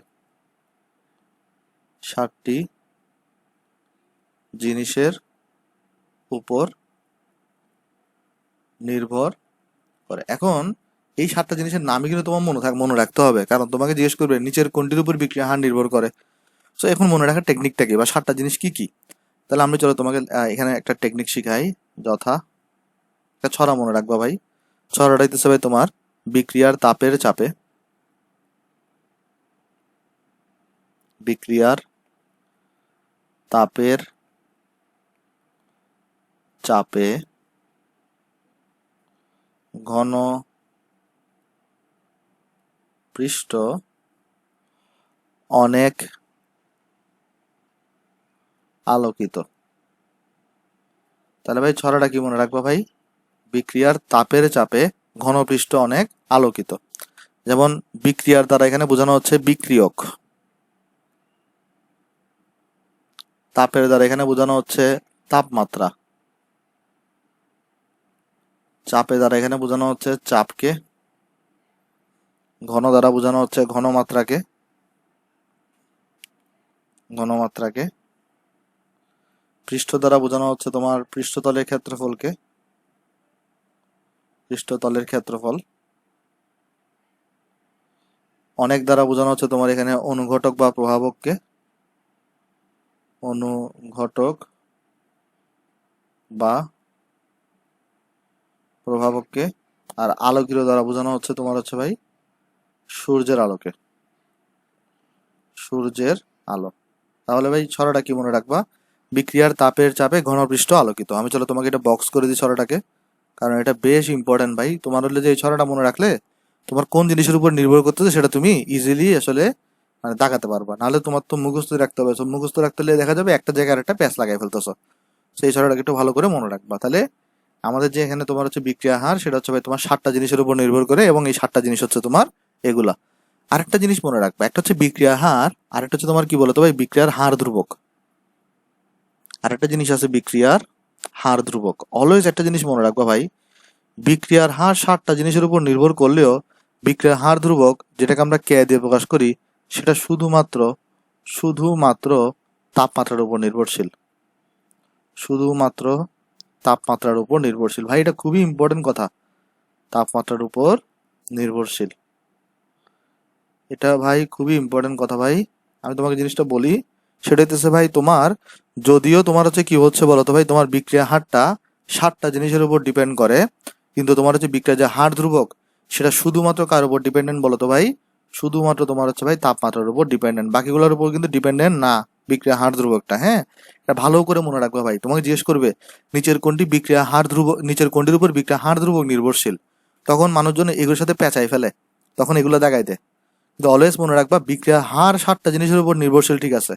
7টি জিনিসের উপর নির্ভর করে। এখন এই 7টা জিনিসের নামই কিন্তু তোমার মনে রাখতে হবে, কারণ তোমাকে জিজ্ঞেস করবে নিচের কোনটির উপর বিক্রিয়া হার নির্ভর করে। সো এখন মনে রাখার টেকনিকটা কি, বা 7টা জিনিস কি কি? তাহলে আমি চলো তোমাকে এখানে একটা টেকনিক শিখাই। যথা একটা ছড়া মনে রাখবা ভাই। ছড়াটা হইতেছে ভাই তোমার বিক্রিয়ার তাপের চাপে, বিক্রিয়ার তাপের চাপে ঘন পৃষ্ঠ অনেক আলোকিত। তাহলে ভাই ছড়াটা কি মনে রাখবা ভাই? বিক্রিয়ার তাপের চাপে ঘনপৃষ্ঠ অনেক আলোকিত। যেমন বিক্রিয়ার দ্বারা এখানে বোঝানো হচ্ছে বিক্রিয়ক, তাপের দ্বারা এখানে বোঝানো হচ্ছে তাপমাত্রা, চাপের দ্বারা এখানে বোঝানো হচ্ছে চাপকে, ঘন দ্বারা বোঝানো হচ্ছে ঘনমাত্রাকে, ঘনমাত্রাকে, পৃষ্ঠ দ্বারা বোঝানো হচ্ছে তোমার পৃষ্ঠতলের ক্ষেত্রফলকে, পৃষ্ঠতলের ক্ষেত্রফল, অনেক দ্বারা বোঝানো হচ্ছে তোমার এখানে অনুঘটক বা প্রভাবককে, অনুঘটক বা প্রভাবককে, আর আলোকিত দ্বারা বোঝানো হচ্ছে তোমার হচ্ছে ভাই সূর্যের আলোকে, সূর্যের আলো। তাহলে ভাই ছড়াটা কি মনে রাখবা? বিক্রিয়ার তাপের চাপে ঘনপৃষ্ঠ আলোকিত। আমি চলো তোমাকে এটা বক্স করে দিই ছড়াটাকে, কারণ এটা বেশ ইম্পর্টেন্ট ভাই। তোমার হলে যে এই ছড়াটা মনে রাখলে তোমার কোন জিনিসের উপর নির্ভর করতেছে সেটা তুমি ইজিলি আসলে মানে দাগাতে পারবা, নাহলে তোমার তো মুখস্থ রাখতে হবে। মুখস্থ রাখতে হলে দেখা যাবে একটা জায়গায় একটা প্যাচ লাগাই ফেলতেছো। সেই ছড়াটাকে একটু ভালো করে মনে রাখবা। তাহলে আমাদের যে এখানে তোমার হচ্ছে বিক্রিয়া হার, সেটা হচ্ছে ভাই তোমার 7টা জিনিসের উপর নির্ভর করে, এবং এই 7টা জিনিস হচ্ছে তোমার এগুলা। আরেকটা জিনিস মনে রাখবা, একটা হচ্ছে বিক্রিয়া হার, আরেকটা হচ্ছে তোমার কি বলতো ভাই বিক্রিয়ার হার ধ্রুবক। আরেকটা জিনিস আছে বিক্রিয়ার হার ধ্রুবক। অলওয়েজ একটা জিনিস মনে রাখবা ভাই, বিক্রিয়ার হার 7টা জিনিসের উপর নির্ভর করলেও বিক্রিয়ার হার ধ্রুবক, যেটাকে আমরা কে দিয়ে প্রকাশ করি, সেটা শুধুমাত্র শুধুমাত্র তাপমাত্রার উপর নির্ভরশীল। শুধুমাত্র তাপমাত্রার উপর নির্ভরশীল। ভাই এটা খুবই ইম্পর্টেন্ট কথা, তাপমাত্রার উপর নির্ভরশীল। এটা ভাই খুবই ইম্পর্টেন্ট কথা ভাই। আমি তোমাকে জিনিসটা বলি, সেটা হচ্ছে ভাই তোমার, যদিও তোমার হচ্ছে কি হচ্ছে বলতো ভাই, তোমার বিক্রিয়া হারটা 7টা জিনিসের উপর ডিপেন্ড করে, কিন্তু তোমার হচ্ছে বিক্রিয়া যে হার ধ্রুবক, সেটা শুধুমাত্র কার উপর ডিপেন্ডেন্ট বলতো ভাই, শুধুমাত্র তোমার হচ্ছে ভাই তাপমাত্রার উপর ডিপেন্ডেন্ট, বাকিগুলোর উপর কিন্তু ডিপেন্ডেন্ট না বিক্রিয়া হার ধ্রুবকটা। হ্যাঁ, এটা ভালো করে মনে রাখবে ভাই। তোমাকে জিজ্ঞেস করবে নিচের কোনটি বিক্রিয়া হার ধ্রুবক, নিচের কোনটির উপর বিক্রিয়া হার ধ্রুবক নির্ভরশীল, তখন মানুষজন এগুলোর সাথে পেঁচাই ফেলে, তখন এগুলো দেখাই দেয়। কিন্তু অলওয়েজ মনে রাখবা, বিক্রিয়া হার 7টা জিনিসের উপর নির্ভরশীল, ঠিক আছে,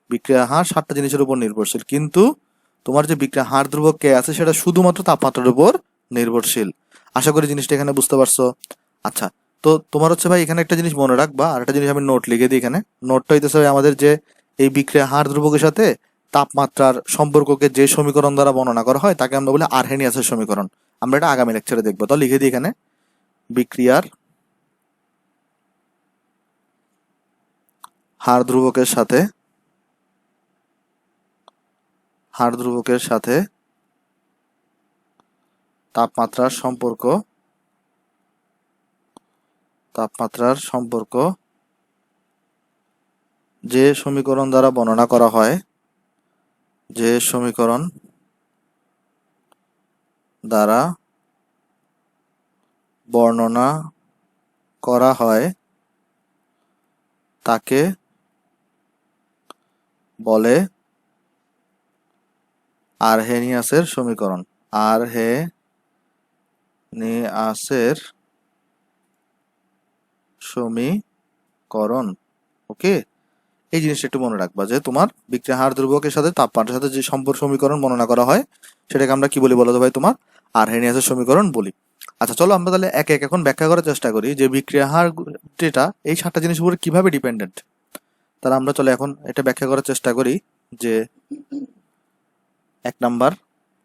বিক্রিয়া হার 7টা জিনিসের উপর নির্ভরশীল, কিন্তু তোমার যে বিক্রিয়া হার ধ্রুবক কে আছে, সেটা শুধুমাত্র তাপমাত্রার উপর নির্ভরশীল। আশা করি জিনিসটা এখানে বুঝতে পারছো। আচ্ছা, তো তোমার হচ্ছে ভাই এখানে একটা জিনিস মনে রাখবা, আর একটা জিনিস আমি নোট লিখে দিই এখানে। নোটটা হইতেছে ভাই আমাদের যে এই বিক্রিয়া হার ধ্রুবকের সাথে তাপমাত্রার সম্পর্ককে যে সমীকরণ দ্বারা বর্ণনা করা হয়, তাকে আমরা বলি আরহেনিয়াসের সমীকরণ। আমরা এটা আগামী লেকচারে দেখবো। তো লিখে দিই এখানে, বিক্রিয়ার হার ধ্রুবকের সাথে তাপমাত্রার সম্পর্ক যে সমীকরণ দ্বারা বর্ণনা করা হয়, তাকে বলে আরহেনিয়াসের সমীকরণ। ওকে, এই জিনিসটা একটু মনে রাখবা যে তোমার বিক্রিয়া হার ধ্রুবকের সাথে তাপমাত্রার সাথে যে সম্পর্ক সমীকরণ বর্ণনা করা হয়, সেটাকে আমরা কি বলি বলো তো ভাই, তোমার আরহেনিয়াসের সমীকরণ বলি। আচ্ছা চলো আমরা তাহলে একে এক এখন ব্যাখ্যা করার চেষ্টা করি যে বিক্রিয়া হার যেটা এই 7টা জিনিসের উপর কিভাবে ডিপেন্ডেন্ট। তাহলে আমরা চলো এখন এটা ব্যাখ্যা করার চেষ্টা করি যে 1 নাম্বার,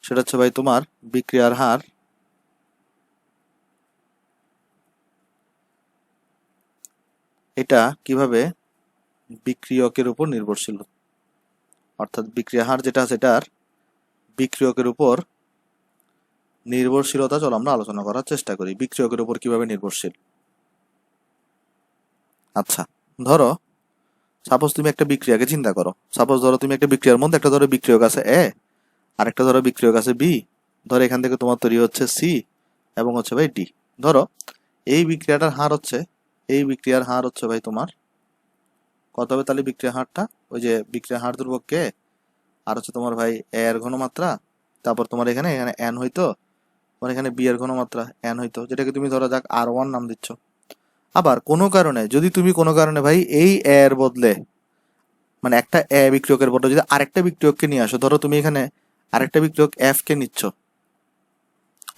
সেটা হচ্ছে ভাই তোমার বিক্রিয়ার হার এটা কিভাবে বিক্রিয়কের উপর নির্ভরশীল, অর্থাৎ বিক্রিয়া হার যেটা আছে এটার বিক্রিয়কের উপর নির্ভরশীলতা চলো আমরা আলোচনা করার চেষ্টা করি। বিক্রিয়কের উপর কিভাবে নির্ভরশীল। আচ্ছা, ধরো সাপোজ তুমি একটা বিক্রিয়াকে চিন্তা করো। সাপোজ ধরো তুমি একটা বিক্রিয়ার মধ্যে একটা ধরো বিক্রিয়ক আছে এ, আর একটা ধরো বিক্রিয়ক আছে বি। ধরো এখান থেকে তোমার তৈরি হচ্ছে সি এবং হচ্ছে ভাই ডি। ধরো এই বিক্রিয়াটার হার হচ্ছে ভাই তোমার কত হবে, তাহলে বিক্রিয়া হারটা ওই যে বিক্রিয়া হার ধ্রুবক কে, আর হচ্ছে তোমার ভাই এ এর ঘনমাত্রা, তারপর তোমার এখানে এন হইতো, তোমার এখানে বি এর ঘনমাত্রা এন হইতো, যেটাকে তুমি ধরো যাক R1 নাম দিচ্ছ। আবার কোনো কারণে যদি তুমি কোনো কারণে ভাই এই এর বদলে, মানে একটা এ বিক্রিয়কের বদলে যদি আরেকটা বিক্রিয়ককে নিয়ে আসো, ধরো তুমি এখানে আরেকটা বিক্রিয়ক এফ কে নিচ্ছ,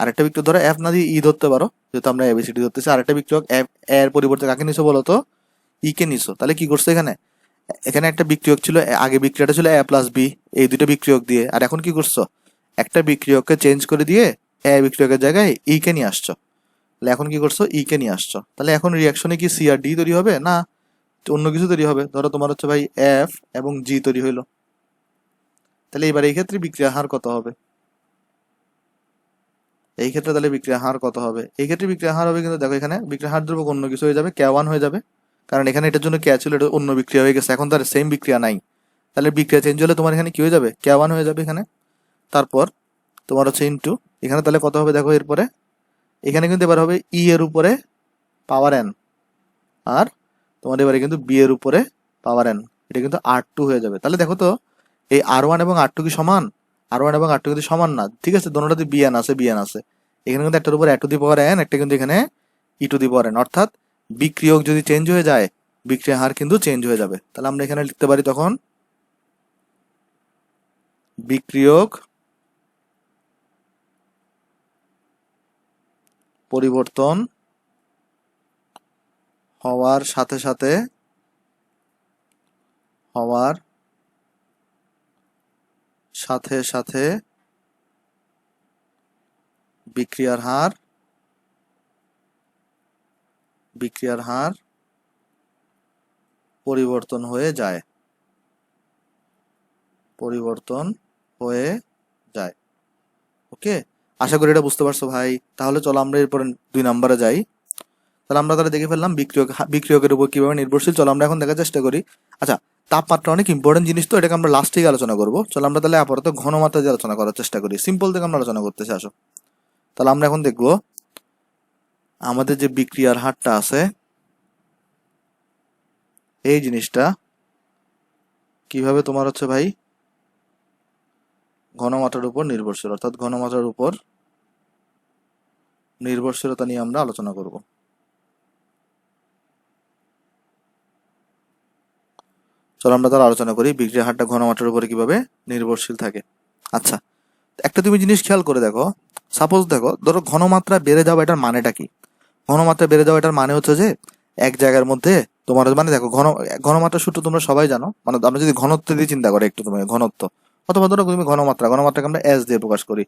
আরেকটা বিক্রিয়ক ধরো এফ না দিয়ে ই ধরতে পারো, যেহেতু আমরা এবিসিডি ধরতেছি। আরেকটা বিক্রিয়ক এফ এর পরিবর্তে কাকে নিছো বলো তো, ই কে নিছো। তাহলে কি করছো, এখানে এখানে একটা বিক্রিয়ক ছিল, আগে বিক্রিয়াটা ছিল এ প্লাস বি, এই দুটো বিক্রিয়ক দিয়ে, আর এখন কি করছো, একটা বিক্রিয়ককে চেঞ্জ করে দিয়ে এ বিক্রিয়কের জায়গায় ই কে নিয়ে আসছো। তাহলে এখন কি করছো, ই কে নিয়ে আসছো। তাহলে এখন রিয়াকশনে কি সি আর ডি তৈরি হবে না অন্য কিছু তৈরি হবে। ধরো তোমার হচ্ছে ভাই এফ এবং জি তৈরি হইলো। তাহলে এবার এই ক্ষেত্রে বিক্রিয়া হার কত হবে, এই ক্ষেত্রে বিক্রিয়া হার হবে কিন্তু দেখো এখানে বিক্রিয়া হার ধ্রুবক অন্য কিছু হয়ে যাবে, কে1 হয়ে যাবে, কারণ এখানে এটার জন্য কে ছিল, এটা অন্য বিক্রিয়া হয়ে গেছে, এখন তার সেম বিক্রিয়া নাই। তাহলে বিক্রিয়া চেঞ্জ হলে তোমার এখানে কি হয়ে যাবে, কে1 হয়ে যাবে এখানে। তারপর তোমার হচ্ছে ইনটু এখানে, তাহলে কত হবে দেখো এরপরে, এখানে কিন্তু এবার হবে ই এর উপরে পাওয়ার এন, আর তোমার এবারে কিন্তু বি এর উপরে পাওয়ার এন, এটা কিন্তু R2 হয়ে যাবে। তাহলে দেখো তো এই R1 এবং R2 কি সমান, R1 এবং R2 কিন্তু সমান না, ঠিক আছে, দোনোটাতে বিএন আছে, এখানে কিন্তু একটার উপর এ টু দি পাওয়ার এন, একটা কিন্তু এখানে ই টু দি পাওয়ার এন, অর্থাৎ বিক্রিয়ক যদি চেঞ্জ হয়ে যায়, বিক্রিয়ার হার কিন্তু চেঞ্জ হয়ে যাবে। তাহলে আমরা এখানে লিখতে পারি তখন বিক্রিয়ক পরিবর্তন হওয়ার সাথে সাথে বিক্রিয়ার হার পরিবর্তন হয়ে যায়। ওকে, আশা করি এটা বুঝতে পারছো ভাই। তাহলে চলো আমরা এরপরে 2 নম্বরে যাই। তাহলে আমরা তাহলে দেখে ফেললাম বিক্রিয়কের উপর কিভাবে নির্ভরশীল। চলো আমরা এখন দেখার চেষ্টা করি। আচ্ছা, তাপমাত্রা অনেক ইম্পর্টেন্ট জিনিস, তো এটাকে আমরা লাস্টেই আলোচনা করবো। চলো আমরা তাহলে আপাতত ঘনমাত্রা দিয়ে আলোচনা করার চেষ্টা করি। সিম্পল থেকে আমরা আলোচনা করতেছি, আসো। তাহলে আমরা এখন দেখবো আমাদের যে বিক্রিয়ার হারটা আছে, এই জিনিসটা কিভাবে তোমার হচ্ছে ভাই ঘনমাত্রার উপর নির্ভরশীল, অর্থাৎ ঘনমাত্রার উপর নির্ভরশীলতা নিয়ে আমরা আলোচনা করব। চলো আমরা তাহলে আলোচনা করি বিক্রিয়ার হারটা ঘনমাত্রার উপরে কিভাবে নির্ভরশীল থাকে। আচ্ছা, একটা তুমি জিনিস খেয়াল করে দেখো। সাপোজ দেখো, ধরো ঘনমাত্রা বেড়ে যাওয়া, এটার মানেটা কি? ঘনমাত্রা বেড়ে যাওয়া এটার মানে হচ্ছে যে এক জায়গার মধ্যে তোমার মানে দেখো ঘনমাত্রার সূত্র তোমরা সবাই জানো। মানে আমরা যদি ঘনত্ব দিয়ে চিন্তা করো একটু, তুমি ঘনত্ব অথবা ধরো তুমি ঘনমাত্রাকে আমরা এস দিয়ে প্রকাশ করি,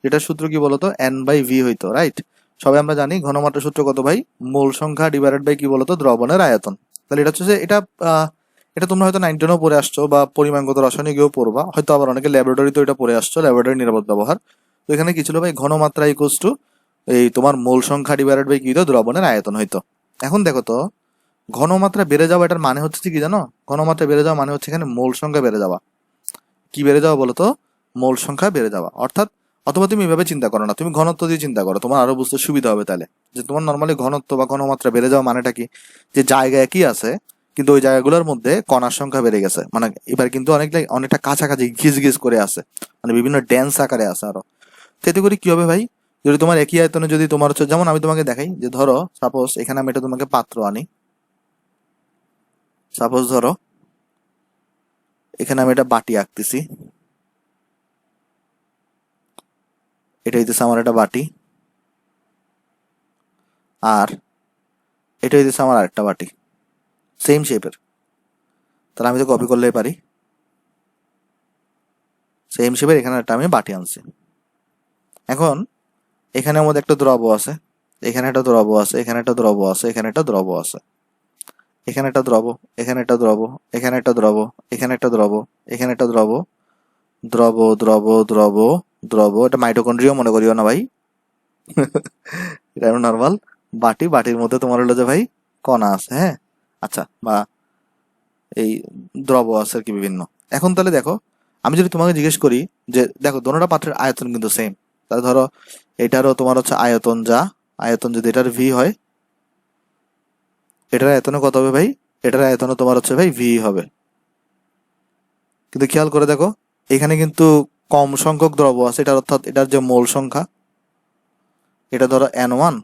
যেটার সূত্র কি বলতো N/V হইতো, রাইট? সবাই আমরা জানি ঘনমাত্রার সূত্র কত ভাই? মোল সংখ্যা ডিভাইডেড বাই কি বলতো দ্রবণের আয়তন। তাহলে এটা হচ্ছে যে এটা তোমরা হয়তো 9 টেনও পড়ে আসছো বা পরিমাণগত রসায়নিকেও পড়বা, হয়তো আবার অনেকে ল্যাবরেটরিতেও এটা পড়ে আসছো, ল্যাবরেটরি নিরাপদ ব্যবহার। তো এখানে কি ছিল ভাই? ঘনমাত্রা ইকুয়ালস টু এই তোমার মোল সংখ্যা ডিভাইডেড বাই কি হইতো? দ্রবণের আয়তন হইতো। এখন দেখো তো, ঘনমাত্রা বেড়ে যাওয়া এটার মানে হচ্ছে কি জানো? ঘনমাত্রা বেড়ে যাওয়া মানে হচ্ছে এখানে মোল সংখ্যা বেড়ে যাওয়া। কি বেড়ে যাওয়া বলতো? মোল সংখ্যা বেড়ে যাওয়া। অর্থাৎ অথবা তুমি এভাবে চিন্তা করো না, তুমি ঘনত্ব দিয়ে চিন্তা করো, তোমার আরো বুঝতে সুবিধা হবে। তাহলে যে তোমার নর্মালি ঘনত্ব বা ঘনমাত্রা বেড়ে যাওয়া মানেটা কি? যে জায়গা একই আছে কিন্তু ওই জায়গাগুলোর মধ্যে কণার সংখ্যা বেড়ে গেছে, মানে এবার কিন্তু অনেকটা কাছাকাছি ঘিজ ঘিজ করে আছে, মানে বিভিন্ন ডেন্স আকারে আছে আরো। এতে করে কি হবে ভাই? যদি তোমার একই আয়তনে যদি তোমার হচ্ছে, যেমন আমি তোমাকে দেখাই, যে ধরো সাপোজ এখানে আমি এটা তোমাকে পাত্র আনি, সাপোজ ধরো এখানে আমি একটা বাটি আঁকতেছি, এটা হইতেছে আমার একটা বাটি, আর এটা হইতেছে আমার আরেকটা বাটি, সেম শেপের। তাহলে আমি তো কপি করলেই পারি, সেম শেপের এখানে একটা আমি বাটি আনছি। এখন এখানে আমাদের একটা দ্রব আছে, এখানে একটা দ্রব আছে, এখানে একটা দ্রব আছে, এখানে একটা দ্রব আছে, এখানে একটা দ্রব, এখানে একটা দ্রব, এখানে একটা দ্রব, এখানে একটা দ্রব, এখানে একটা দ্রব, দ্রব দ্রব দ্রব দ্রব। এটা মাইটোকন্ড্রিয়া মনে করিও না ভাই, এটা নর্মাল বাটি। বাটির মধ্যে তোমার হলো যে ভাই কণা আছে, হ্যাঁ, আচ্ছা, বা এই দ্রব আছে আর কি বিভিন্ন। এখন তাহলে দেখো, আমি যদি তোমাকে জিজ্ঞেস করি যে দেখো দোনোটা পাত্রের আয়তন কিন্তু সেম, তাহলে ধরো এটারও তোমার হচ্ছে আয়তন যদি এটার ভি হয়, এটার আয়তনে কত হবে ভাই? এটার আয়তনে তোমার হচ্ছে ভাই ভি হবে। কিন্তু খেয়াল করে দেখো, এখানে কিন্তু কম সংখ্যক দ্রব আছে, এটার অর্থাৎ এটার যে মোল সংখ্যা, এটা ধরো N1,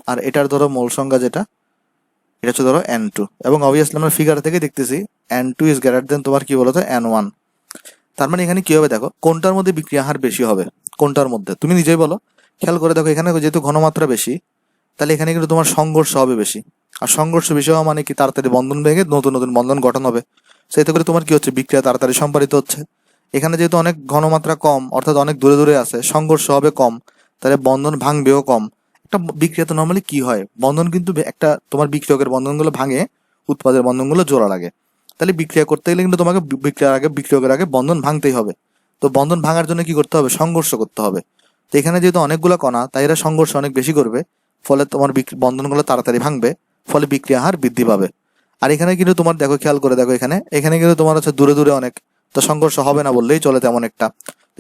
আর এটার ধরো মোল সংখ্যা যেটা, এটা হচ্ছে ধরো N2। এবং অবভিয়াসলি আমরা ফিগার থেকে দেখতেছি N2 ইজ গ্রেটার দেন তোমার কি বলতো N1। তার মানে এখানে কি হবে দেখো, কোনটার মধ্যে বিক্রিয়া হার বেশি হবে? কোনটার মধ্যে তুমি নিজেই বলো। খেয়াল করে দেখো, এখানে যেহেতু ঘনমাত্রা বেশি, তাহলে এখানে কিন্তু তোমার সংঘর্ষ হবে বেশি। আর সংঘর্ষ বেশি হওয়া মানে কি? তাড়াতাড়ি বন্ধন ভেঙে নতুন নতুন বন্ধন গঠন হবে। সেতে করে তোমার কি হচ্ছে? বিক্রিয়া তাড়াতাড়ি সম্পাদিত হচ্ছে। এখানে যেহেতু অনেক ঘনমাত্রা কম, অর্থাৎ অনেক দূরে দূরে আছে, সংঘর্ষ হবে কম, তাহলে বন্ধন ভাঙবেও কম। একটা বিক্রিয়া তো নর্মালি কি হয়? বন্ধন কিন্তু একটা তোমার বিক্রিয়কের বন্ধনগুলো ভাঙে, উৎপাদের বন্ধনগুলো জোড়া লাগে। তাহলে বিক্রিয়া করতে গেলে কিন্তু তোমাকে বিক্রিয়কের আগে বন্ধন ভাঙতেই হবে। তো বন্ধন ভাঙার জন্য কি করতে হবে? সংঘর্ষ করতে হবে। তো এখানে যেহেতু অনেকগুলো কণা, তাই এরা সংঘর্ষ অনেক বেশি করবে, ফলে তোমার বন্ধনগুলো তাড়াতাড়ি ভাঙবে, ফলে বিক্রিয়া হার বৃদ্ধি পাবে। আর এখানে কিন্তু তোমার দেখো, খেয়াল করে দেখো, এখানে কিন্তু তোমার হচ্ছে দূরে দূরে অনেক, তো সংঘর্ষ হবে না বললেই চলে তেমন একটা।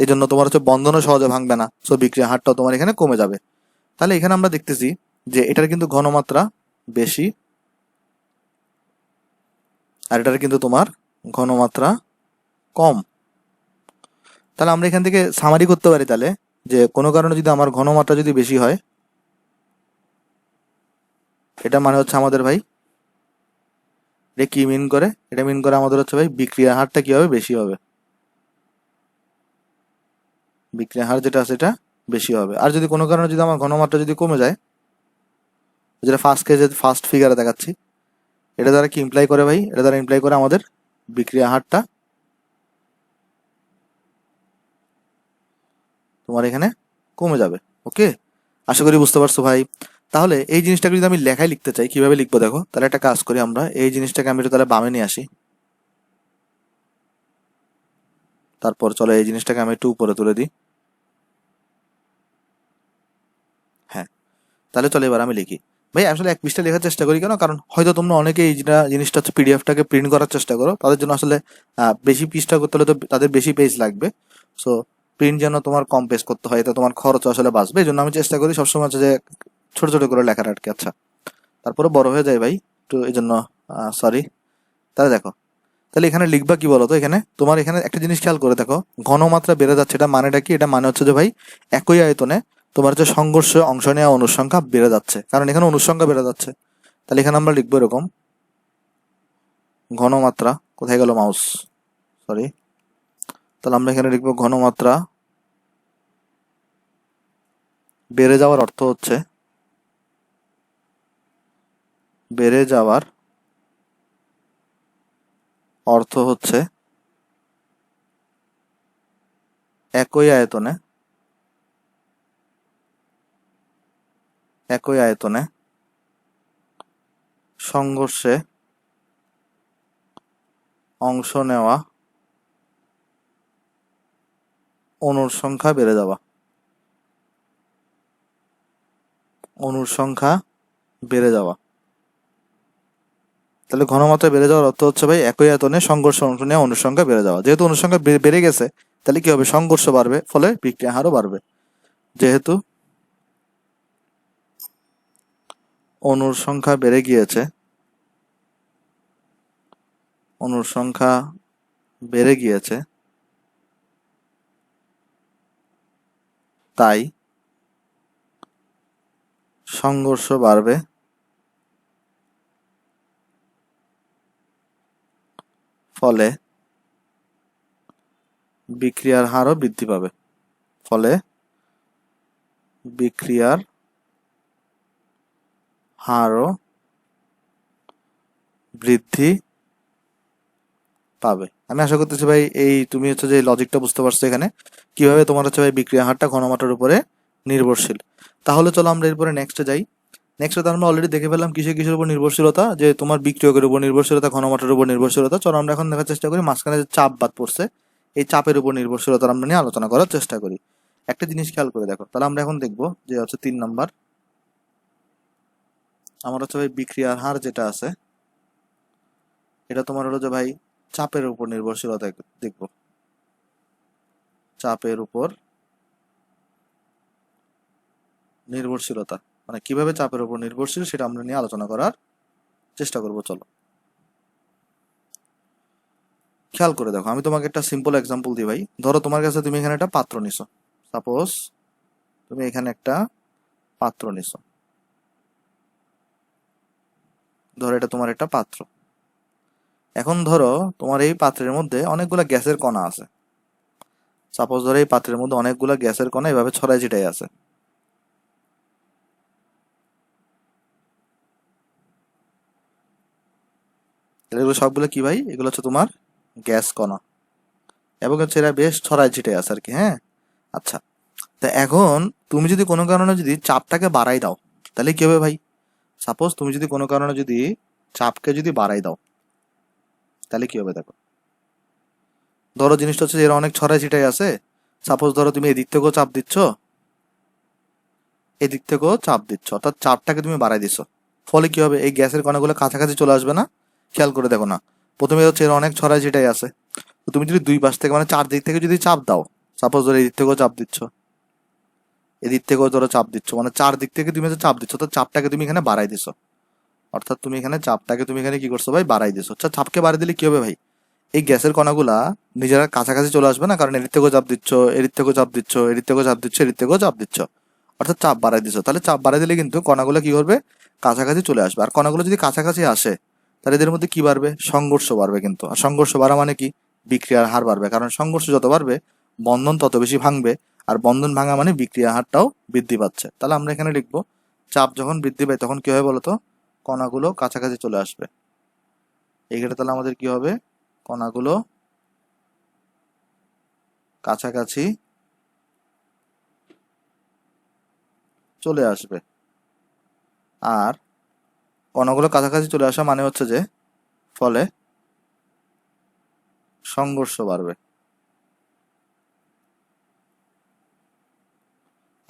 এই জন্য তোমার হচ্ছে বন্ধনও সহজে ভাঙবে না, সো বিক্রিয়া হারটাও তোমার এখানে কমে যাবে। তাহলে এখানে আমরা দেখতেছি যে এটার কিন্তু ঘনমাত্রা বেশি, আর এটার কিন্তু তোমার ঘনমাত্রা কম। তাহলে আমরা এখান থেকে সামারি করতে পারি তাহলে, যে কোনো কারণে যদি আমার ঘনমাত্রা যদি বেশি হয়, এটা মানে হচ্ছে আমাদের ভাই এটা কি মিন করে? এটা মিন করে আমাদের হচ্ছে ভাই বিক্রিয়ার হারটা কি হবে? বেশি হবে। বিক্রিয়ার হার যেটা আছে এটা বেশি হবে। আর যদি কোনো কারণে যদি আমার ঘনমাত্রা যদি কমে যায়, যেটা ফার্স্ট ফিগারে দেখাচ্ছি, এটা দ্বারা কি ইমপ্লাই করে ভাই? এটা দ্বারা ইমপ্লাই করে আমাদের বিক্রিয়া হারটা তোমার এখানে কমে যাবে। ওকে, আশা করি বুঝতে পারছো ভাই। তাহলে এই জিনিসটাকে যদি আমি লেখায় লিখতে চাই, কিভাবে লিখবো দেখো। তাহলে একটা কাজ করি, আমরা এই জিনিসটাকে আমি একটু তাহলে বামে নিয়ে আসি। তারপর চলো এই জিনিসটাকে আমি একটু উপরে তুলে দিই। হ্যাঁ, তাহলে চলো এবার আমি লিখি। ভাই আসলে এক পৃষ্ঠা লেখার চেষ্টা করি কেন? কারণ হয়তো তোমরা অনেকে এই জিনিসটা হচ্ছে পিডিএফটাকে প্রিন্ট করার চেষ্টা করো, তাদের জন্য আসলে বেশি পৃষ্ঠা করতে হলে তো তাদের বেশি পেজ লাগবে। সো প্রিন্ট যেন তোমার কম পেজ করতে হয়, এটা তোমার খরচ আসলে বাঁচবে। এই জন্য আমি চেষ্টা করি সবসময় হচ্ছে যে ছোট ছোট করে লেখার আর কি। আচ্ছা, তারপরে বড় হয়ে যায় ভাই তো এই জন্য সরি। তাহলে দেখো, তাহলে এখানে লিখবা কি বলো তো? এখানে তোমার এখানে একটা জিনিস খেয়াল করে দেখো, ঘনমাত্রা বেড়ে যাচ্ছে, এটা মানেটা কি? এটা মানে হচ্ছে যে ভাই একই আয়তনে তোমার হচ্ছে সংঘর্ষে অংশ নেওয়া অণুর সংখ্যা বেড়ে যাচ্ছে, কারণ এখানে অণুর সংখ্যা বেড়ে যাচ্ছে। তাহলে এখানে আমরা লিখবো এরকম, ঘনমাত্রা, কোথায় গেল মাউস, সরি। তাহলে আমরা এখানে লিখবো ঘনমাত্রা বেড়ে যাওয়ার অর্থ হচ্ছে, বেড়ে যাওয়ার অর্থ হচ্ছে একই আয়তনে সংঘর্ষে অংশ নেওয়া অণুর সংখ্যা বেড়ে যাওয়া। অণুর সংখ্যা বেড়ে যাওয়া। তাহলে ঘনমাত্রা বেড়ে যাওয়ার অর্থ হচ্ছে ভাই একই আয়তনে সংঘর্ষে অংশ নেওয়া অণুর সংখ্যা বেড়ে যাওয়া। যেহেতু অণুর সংখ্যা বেড়ে গেছে, তাহলে কি হবে? সংঘর্ষ বাড়বে, ফলে বিক্রিয়া হারও বাড়বে। যেহেতু অণুর সংখ্যা বেড়ে গিয়েছে, অণুর সংখ্যা বেড়ে গিয়েছে, তাই সংঘর্ষ বাড়বে, ফলে বিক্রিয়ার হারও বৃদ্ধি পাবে। ফলে বিক্রিয়ার হারও বৃদ্ধি পাবে। আমি আশা করতেছি ভাই এই তুমি হচ্ছে যে লজিকটা বুঝতে পারছো এখানে কিভাবে তোমার হচ্ছে ভাই বিক্রিয়া হারটা ঘনমাত্রার উপরে নির্ভরশীল। তাহলে চলো আমরা এরপরে নেক্সটে যাই। নেক্সটে তো আমরা অলরেডি দেখে ফেললাম কিসের উপর নির্ভরশীলতা, যে তোমার বিক্রিয়কের উপর নির্ভরশীলতা, ঘনমাত্রার উপর নির্ভরশীলতা। চলো আমরা এখন দেখার চেষ্টা করি মাঝখানে যে চাপ বাদ পড়ছে, এই চাপের উপর নির্ভরশীলতা আমরা নিয়ে আলোচনা করার চেষ্টা করি। একটা জিনিস খেয়াল করে দেখো, তাহলে আমরা এখন দেখবো যে হচ্ছে 3 নাম্বার, আমার হচ্ছে ভাই বিক্রিয়ার হার যেটা আছে, এটা তোমার হলো যে ভাই চাপের উপর নির্ভরশীলতা দেখবো। চাপের উপর নির্ভরশীলতা মানে কিভাবে চাপের উপর নির্ভরশীল সেটা আমরা নিয়ে আলোচনা করার চেষ্টা করব। চলো খেয়াল করে দেখো, আমি তোমাকে একটা সিম্পল এক্সাম্পল দিই ভাই। ধরো তোমার কাছে তুমি এখানে একটা পাত্র নিছো, সাপোজ তুমি এখানে একটা পাত্র নিছো, ধরো এটা তোমার একটা পাত্র। এখন ধরো তোমার এই পাত্রের মধ্যে অনেকগুলা গ্যাসের কণা আছে। সাপোজ ধরো এই পাত্রের মধ্যে অনেকগুলা গ্যাসের কণা এভাবে ছড়াই ছিটাই আছে। এগুলো সবগুলো কি ভাই? এগুলো হচ্ছে তোমার গ্যাস কণা, এবং হচ্ছে এরা বেশ ছড়াই ছিটাই আছে আর কি। হ্যাঁ, আচ্ছা। তা এখন তুমি যদি কোনো কারণে যদি চাপটাকে বাড়াই দাও, তাহলে কি হবে ভাই? সাপোজ তুমি যদি কোনো কারণে যদি চাপকে যদি বাড়াই দাও, তাহলে কি হবে দেখো। ধরো জিনিসটা হচ্ছে এরা অনেক ছড়াই ছিটাই আছে। সাপোজ ধরো তুমি এদিক থেকেও চাপ দিচ্ছ, এদিক থেকেও চাপ দিচ্ছ, অর্থাৎ চাপটাকে তুমি বাড়াই দিচ্ছ। ফলে কি হবে? এই গ্যাসের কণাগুলো কাছাকাছি চলে আসবে না? খেয়াল করে দেখো না, প্রথমে হচ্ছে এরা অনেক ছড়াই ছিটাই আছে। তো তুমি যদি দুই পাশ থেকে মানে চারদিক থেকে যদি চাপ দাও, সাপোজ ধরো এদিক থেকেও চাপ দিচ্ছ, এদিক থেকেও ধরো চাপ দিচ্ছ, মানে চারদিক থেকে তুমি যে চাপ দিচ্ছ, তো চাপটাকে তুমি এখানে বাড়াই দিছো। অর্থাৎ তুমি এখানে চাপটাকে তুমি এখানে কি করছো ভাই? বাড়াই দিছো। আচ্ছা, চাপকে বাড়াই দিলে কি হবে ভাই? এই গ্যাসের কণাগুলা নিজেরা কাছাকাছি চলে আসবে না, কারণ এদিক থেকেও চাপ দিচ্ছ, এদিক থেকেও চাপ দিচ্ছ, এদিক থেকেও চাপ দিচ্ছ, এদিক থেকেও চাপ দিচ্ছ, অর্থাৎ চাপ বাড়াই দিচ্ছ। তাহলে চাপ বাড়াই দিলে কিন্তু কণাগুলো কি করবে? কাছাকাছি চলে আসবে। আর কণাগুলো যদি কাছাকাছি আসে, তাহলে এদের মধ্যে কি বাড়বে? সংঘর্ষ বাড়বে। কিন্তু আর সংঘর্ষ বাড়া মানে কি? বিক্রিয়ার হার বাড়বে, কারণ সংঘর্ষ যত বাড়বে বন্ধন তত বেশি ভাঙবে, আর বন্ধন ভাঙা মানে বিক্রিয়া হারটাও বৃদ্ধি পাচ্ছে। তাহলে আমরা এখানে লিখবো চাপ যখন বৃদ্ধি পায় তখন কি হবে বলতো? কণাগুলো কাছাকাছি চলে আসবে। এক্ষেত্রে তাহলে আমাদের কি হবে? কণাগুলো কাছাকাছি চলে আসবে। আর কণাগুলো কাছাকাছি চলে আসা মানে হচ্ছে যে ফলে সংঘর্ষ বাড়বে।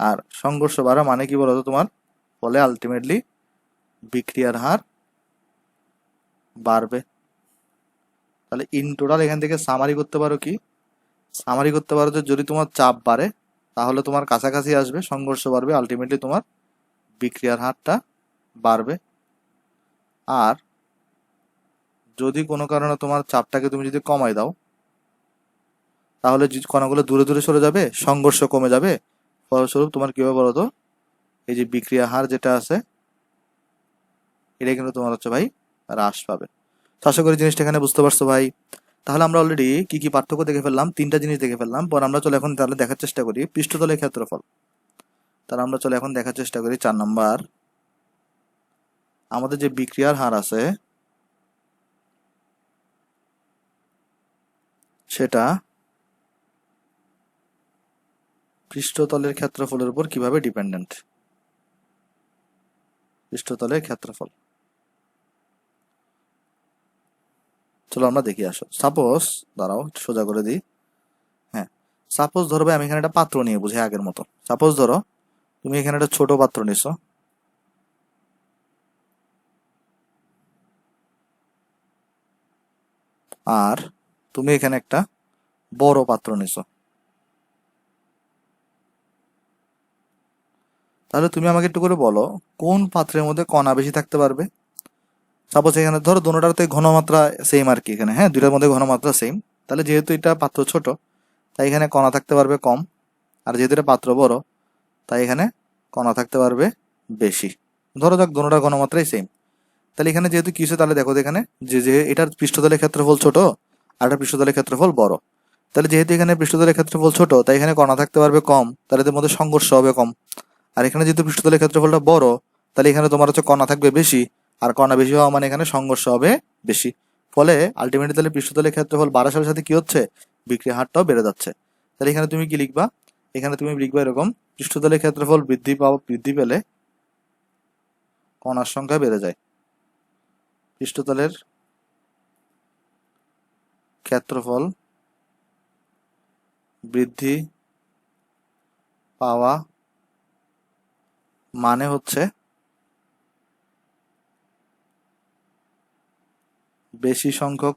আর সংঘর্ষ বাড়া মানে কি বলতো তোমার? ফলে আলটিমেটলি বিক্রিয়ার হার বাড়বে। তাহলে ইন টোটাল এখান থেকে সামারি করতে পারো কি? সামারি করতে পারো যে যদি তোমার চাপ বাড়ে তাহলে তোমার কাছাকাছি আসবে, সংঘর্ষ বাড়বে, আলটিমেটলি তোমার বিক্রিয়ার হারটা বাড়বে। আর যদি কোনো কারণে তোমার চাপটাকে তুমি যদি কমাই দাও তাহলে কণাগুলো দূরে দূরে সরে যাবে, সংঘর্ষ কমে যাবে, ফলস্বরূপ তোমার কি হবে বলতো? এই যে বিক্রিয়া হার যেটা আছে এটা কিন্তু তোমার হচ্ছে ভাই হ্রাস পাবে। তো আশা করি জিনিসটা এখানে বুঝতে পারছো ভাই। তাহলে আমরা অলরেডি কি কি পার্থক্য দেখে ফেললাম, তিনটা জিনিস দেখে ফেললাম। পর আমরা চলে এখন তাহলে দেখার চেষ্টা করি পৃষ্ঠতলের ক্ষেত্রফল। তাহলে আমরা চলে এখন দেখার চেষ্টা করি 4 নাম্বার, আমাদের যে বিক্রিয়ার হার আছে সেটা পৃষ্ঠতলের ক্ষেত্রফলের উপর কিভাবে ডিপেন্ডেন্ট। পৃষ্ঠতলের ক্ষেত্রফল, চলো আমরা দেখি। আসো সাপোজ, দাঁড়াও সোজা করে দিই। হ্যাঁ, সাপোজ ধরো ভাই আমি এখানে একটা পাত্র নিয়ে বুঝি আগের মতো। সাপোজ ধরো তুমি এখানে একটা ছোট পাত্র নিছো, আর তুমি এখানে একটা বড় পাত্র নিছো। তাহলে তুমি আমাকে একটু করে বলো কোন পাত্রের মধ্যে কণা বেশি থাকতে পারবে। সাপোজ এখানে ধরো দুটোটাতে ঘনমাত্রা সেম আর কি, এখানে হ্যাঁ দুইটার মধ্যে ঘনমাত্রা সেম। তাহলে যেহেতু এটা পাত্র ছোট তাই এখানে কণা থাকতে পারবে কম, আর যেহেতু এটা পাত্র বড় তাই এখানে কণা থাকতে পারবে বেশি। ধরো যাক দুটোটার ঘনমাত্রাই সেম। তাহলে এখানে যেহেতু কিছু, তাহলে দেখো এখানে যে এটার পৃষ্ঠতলের ক্ষেত্রফল ছোট আর এটার পৃষ্ঠতলের ক্ষেত্রফল বড়। তাহলে যেহেতু এখানে পৃষ্ঠতলের ক্ষেত্রফল ছোট তাই এখানে কণা থাকতে পারবে কম, তাহলে এদের মধ্যে সংঘর্ষ হবে কম। আর এখানে যেহেতু পৃষ্ঠতলের ক্ষেত্রফলটা বড় তাহলে এখানে তোমার হচ্ছে কণা থাকবে বেশি, আর কণা বেশি হওয়া মানে এখানে সংঘর্ষ হবে বেশি। ফলে আলটিমেটলি তাহলে পৃষ্ঠতলের ক্ষেত্রফল বাড়ার সাথে সাথে কি হচ্ছে? বিক্রিয়া হারটাও বেড়ে যাচ্ছে। তাহলে এখানে তুমি কি লিখবা? এখানে তুমি লিখবা এরকম, পৃষ্ঠতলের ক্ষেত্রফল বৃদ্ধি পেলে কণার সংখ্যা বেড়ে যায়। পৃষ্ঠতলের ক্ষেত্রফল বৃদ্ধি পাওয়া মানে হচ্ছে বেশি সংখ্যক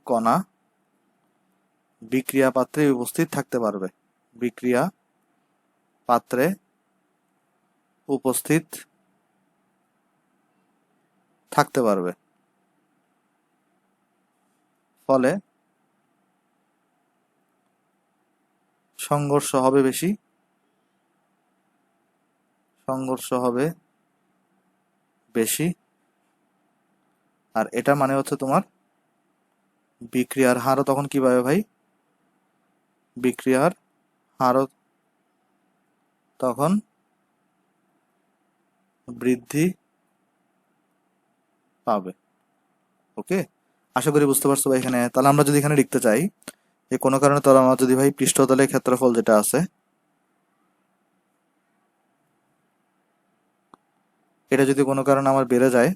কণা বিক্রিয়া পাত্রে উপস্থিত থাকতে পারবে। বিক্রিয়া পাত্রে উপস্থিত থাকতে পারবে। ফলে সংঘর্ষ হবে বেশি, আর এটা মানে হচ্ছে তোমার বিক্রিয়ার হারও তখন কি পাবে ভাই? বিক্রিয়ার হারও তখন বৃদ্ধি পাবে। ওকে, আশা করি বুঝতে পারছো ভাই এখানে। তাহলে আমরা যদি এখানে লিখতে চাই যে কোনো কারণে তাহলে আমার যদি ভাই পৃষ্ঠতলের ক্ষেত্রফল যেটা আছে এটা যদি কোনো কারণে আমার বেড়ে যায়,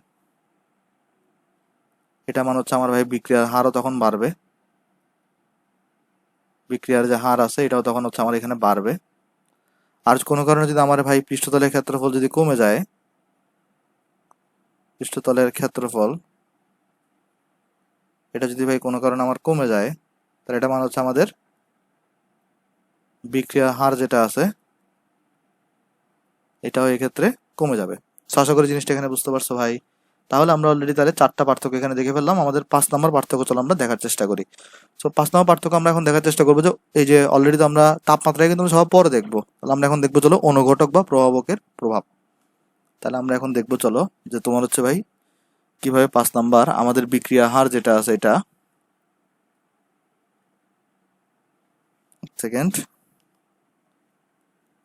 এটা মানে হচ্ছে আমার ভাই বিক্রিয়ার হারও তখন বাড়বে। বিক্রিয়ার যে হার আছে এটাও তখন হচ্ছে আমার এখানে বাড়বে। আর কোনো কারণে যদি আমার ভাই পৃষ্ঠতলের ক্ষেত্রফল যদি কমে যায়, পৃষ্ঠতলের ক্ষেত্রফল এটা যদি ভাই কোনো কারণে আমার কমে যায় তাহলে এটা মানে হচ্ছে আমাদের বিক্রিয়ার হার যেটা আছে এটাও এক্ষেত্রে কমে যাবে। আশা করি জিনিসটা এখানে বুঝতে পারছো ভাই। তাহলে আমরা অলরেডি তাহলে 4টা পার্থক্য এখানে দেখে ফেললাম। আমাদের 5 নম্বর পার্থক্য চলো আমরা দেখার চেষ্টা করি। তো 5 নম্বর পার্থক্য আমরা এখন দেখার চেষ্টা করবো যে এই যে অলরেডি তো আমরা তাপমাত্রায় কিন্তু আমরা সব পরে দেখবো, তাহলে আমরা এখন দেখবো চলো অনুঘটক বা প্রভাবকের প্রভাব। তাহলে আমরা এখন দেখবো, চলো, যে তোমার হচ্ছে ভাই কিভাবে 5 নাম্বার আমাদের বিক্রিয়া হার যেটা আছে এটা, সেকেন্ড,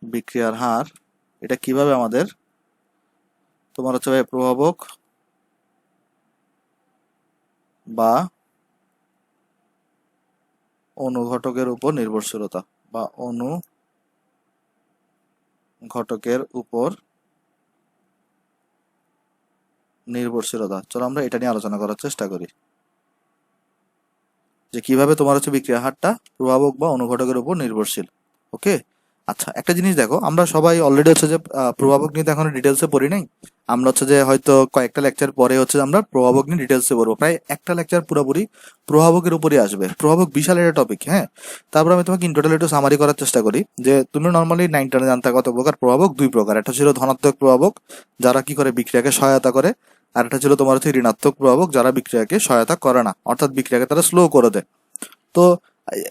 বিক্রিয়ার হার এটা কিভাবে আমাদের তোমার হচ্ছে ভাই প্রভাবক বা অনুঘটকের উপর নির্ভরশীলতা বা অনুঘটকের উপর নির্ভরশীলতা, চলো আমরা এটা নিয়ে আলোচনা করার চেষ্টা করি যে কিভাবে তোমার হচ্ছে বিক্রিয়া হারটা প্রভাবক বা অনুঘটকের উপর নির্ভরশীল। ওকে, আচ্ছা, একটা জিনিস দেখো, আমরা সবাই অলরেডি হচ্ছে যে প্রভাবক নিয়ে তো এখনো ডিটেলসে পড়ি নাই। আমরা হচ্ছে যে হয়তো কয়েকটা লেকচার পরে হচ্ছে আমরা প্রভাবক নিয়ে ডিটেলসে পড়বো, প্রায় একটা লেকচার পুরোপুরি প্রভাবকের উপরই আসবে। প্রভাবক বিশাল একটা টপিক, হ্যাঁ। তারপর আমি তোমাকে ইন টোটাল একটু সামারি করার চেষ্টা করি যে তুমি নর্মালি 9 টেনে জানতে কত প্রকার প্রভাবক, 2 প্রকার। একটা ছিল ধনাত্মক প্রভাবক, যারা কি করে বিক্রিয়াকে সহায়তা করে, আর একটা ছিল তোমার হচ্ছে ঋণাত্মক প্রভাবক, যারা বিক্রিয়াকে সহায়তা করে না, অর্থাৎ বিক্রিয়াকে তারা স্লো করে দেয়। তো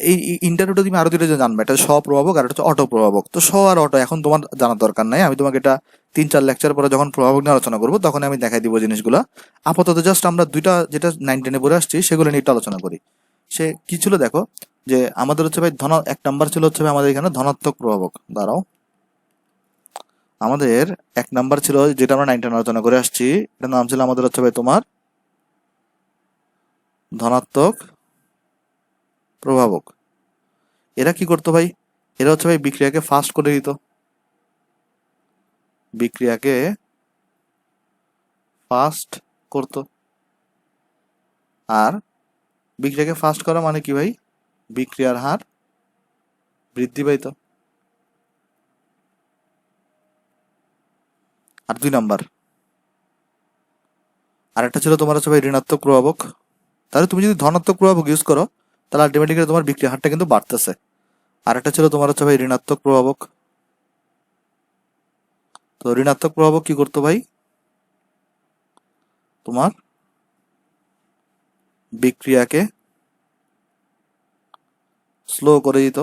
এই ইন্টারভিউটা তুমি আরো দুটো জানবে, একটা স্বপ্রভাবক আর একটা হচ্ছে অটো প্রভাবক। তো স্ব আর অটো এখন তোমার জানার দরকার নাই, আমি তোমাকে এটা 3-4 লেকচার পরে যখন প্রভাবক নিয়ে আলোচনা করবো তখন আমি দেখাই দিব জিনিসগুলো। আপাতত জাস্ট আমরা দুইটা যেটা 9-10-এ পড়ে আসছি সেগুলো নিয়ে একটু আলোচনা করি। সে কি ছিল দেখো, যে আমাদের হচ্ছে ভাই 1 নাম্বার ছিল হচ্ছে ভাই আমাদের এখানে ধনাত্মক প্রভাবক। দাঁড়াও, আমাদের 1 নাম্বার ছিল যেটা আমরা 9-10 আলোচনা করে আসছি, এটার নাম ছিল আমাদের হচ্ছে ভাই তোমার ধনাত্মক প্রভাবক। এরা কি করতো ভাই, এরা হচ্ছে ভাই বিক্রিয়াকে ফাস্ট করে দিত, বিক্রিয়াকে ফাস্ট করতো। আর বিক্রিয়াকে ফাস্ট করা মানে কি ভাই, বিক্রিয়ার হার বৃদ্ধি পাইতো। আর 2 নাম্বার আরেকটা ছিল তোমার হচ্ছে ভাই ঋণাত্মক প্রভাবক। তাহলে তুমি যদি ধনাত্মক প্রভাবক ইউজ করো তাহলে আলটিমেটলি তোমার বিক্রিয়া হারটা কিন্তু বাড়তেছে। আরেকটা ছিল তোমার হচ্ছে ভাই ঋণাত্মক প্রভাবক। তো ঋণাত্মক প্রভাবক কি করতো ভাই, তোমার বিক্রিয়াকে স্লো করে দিত,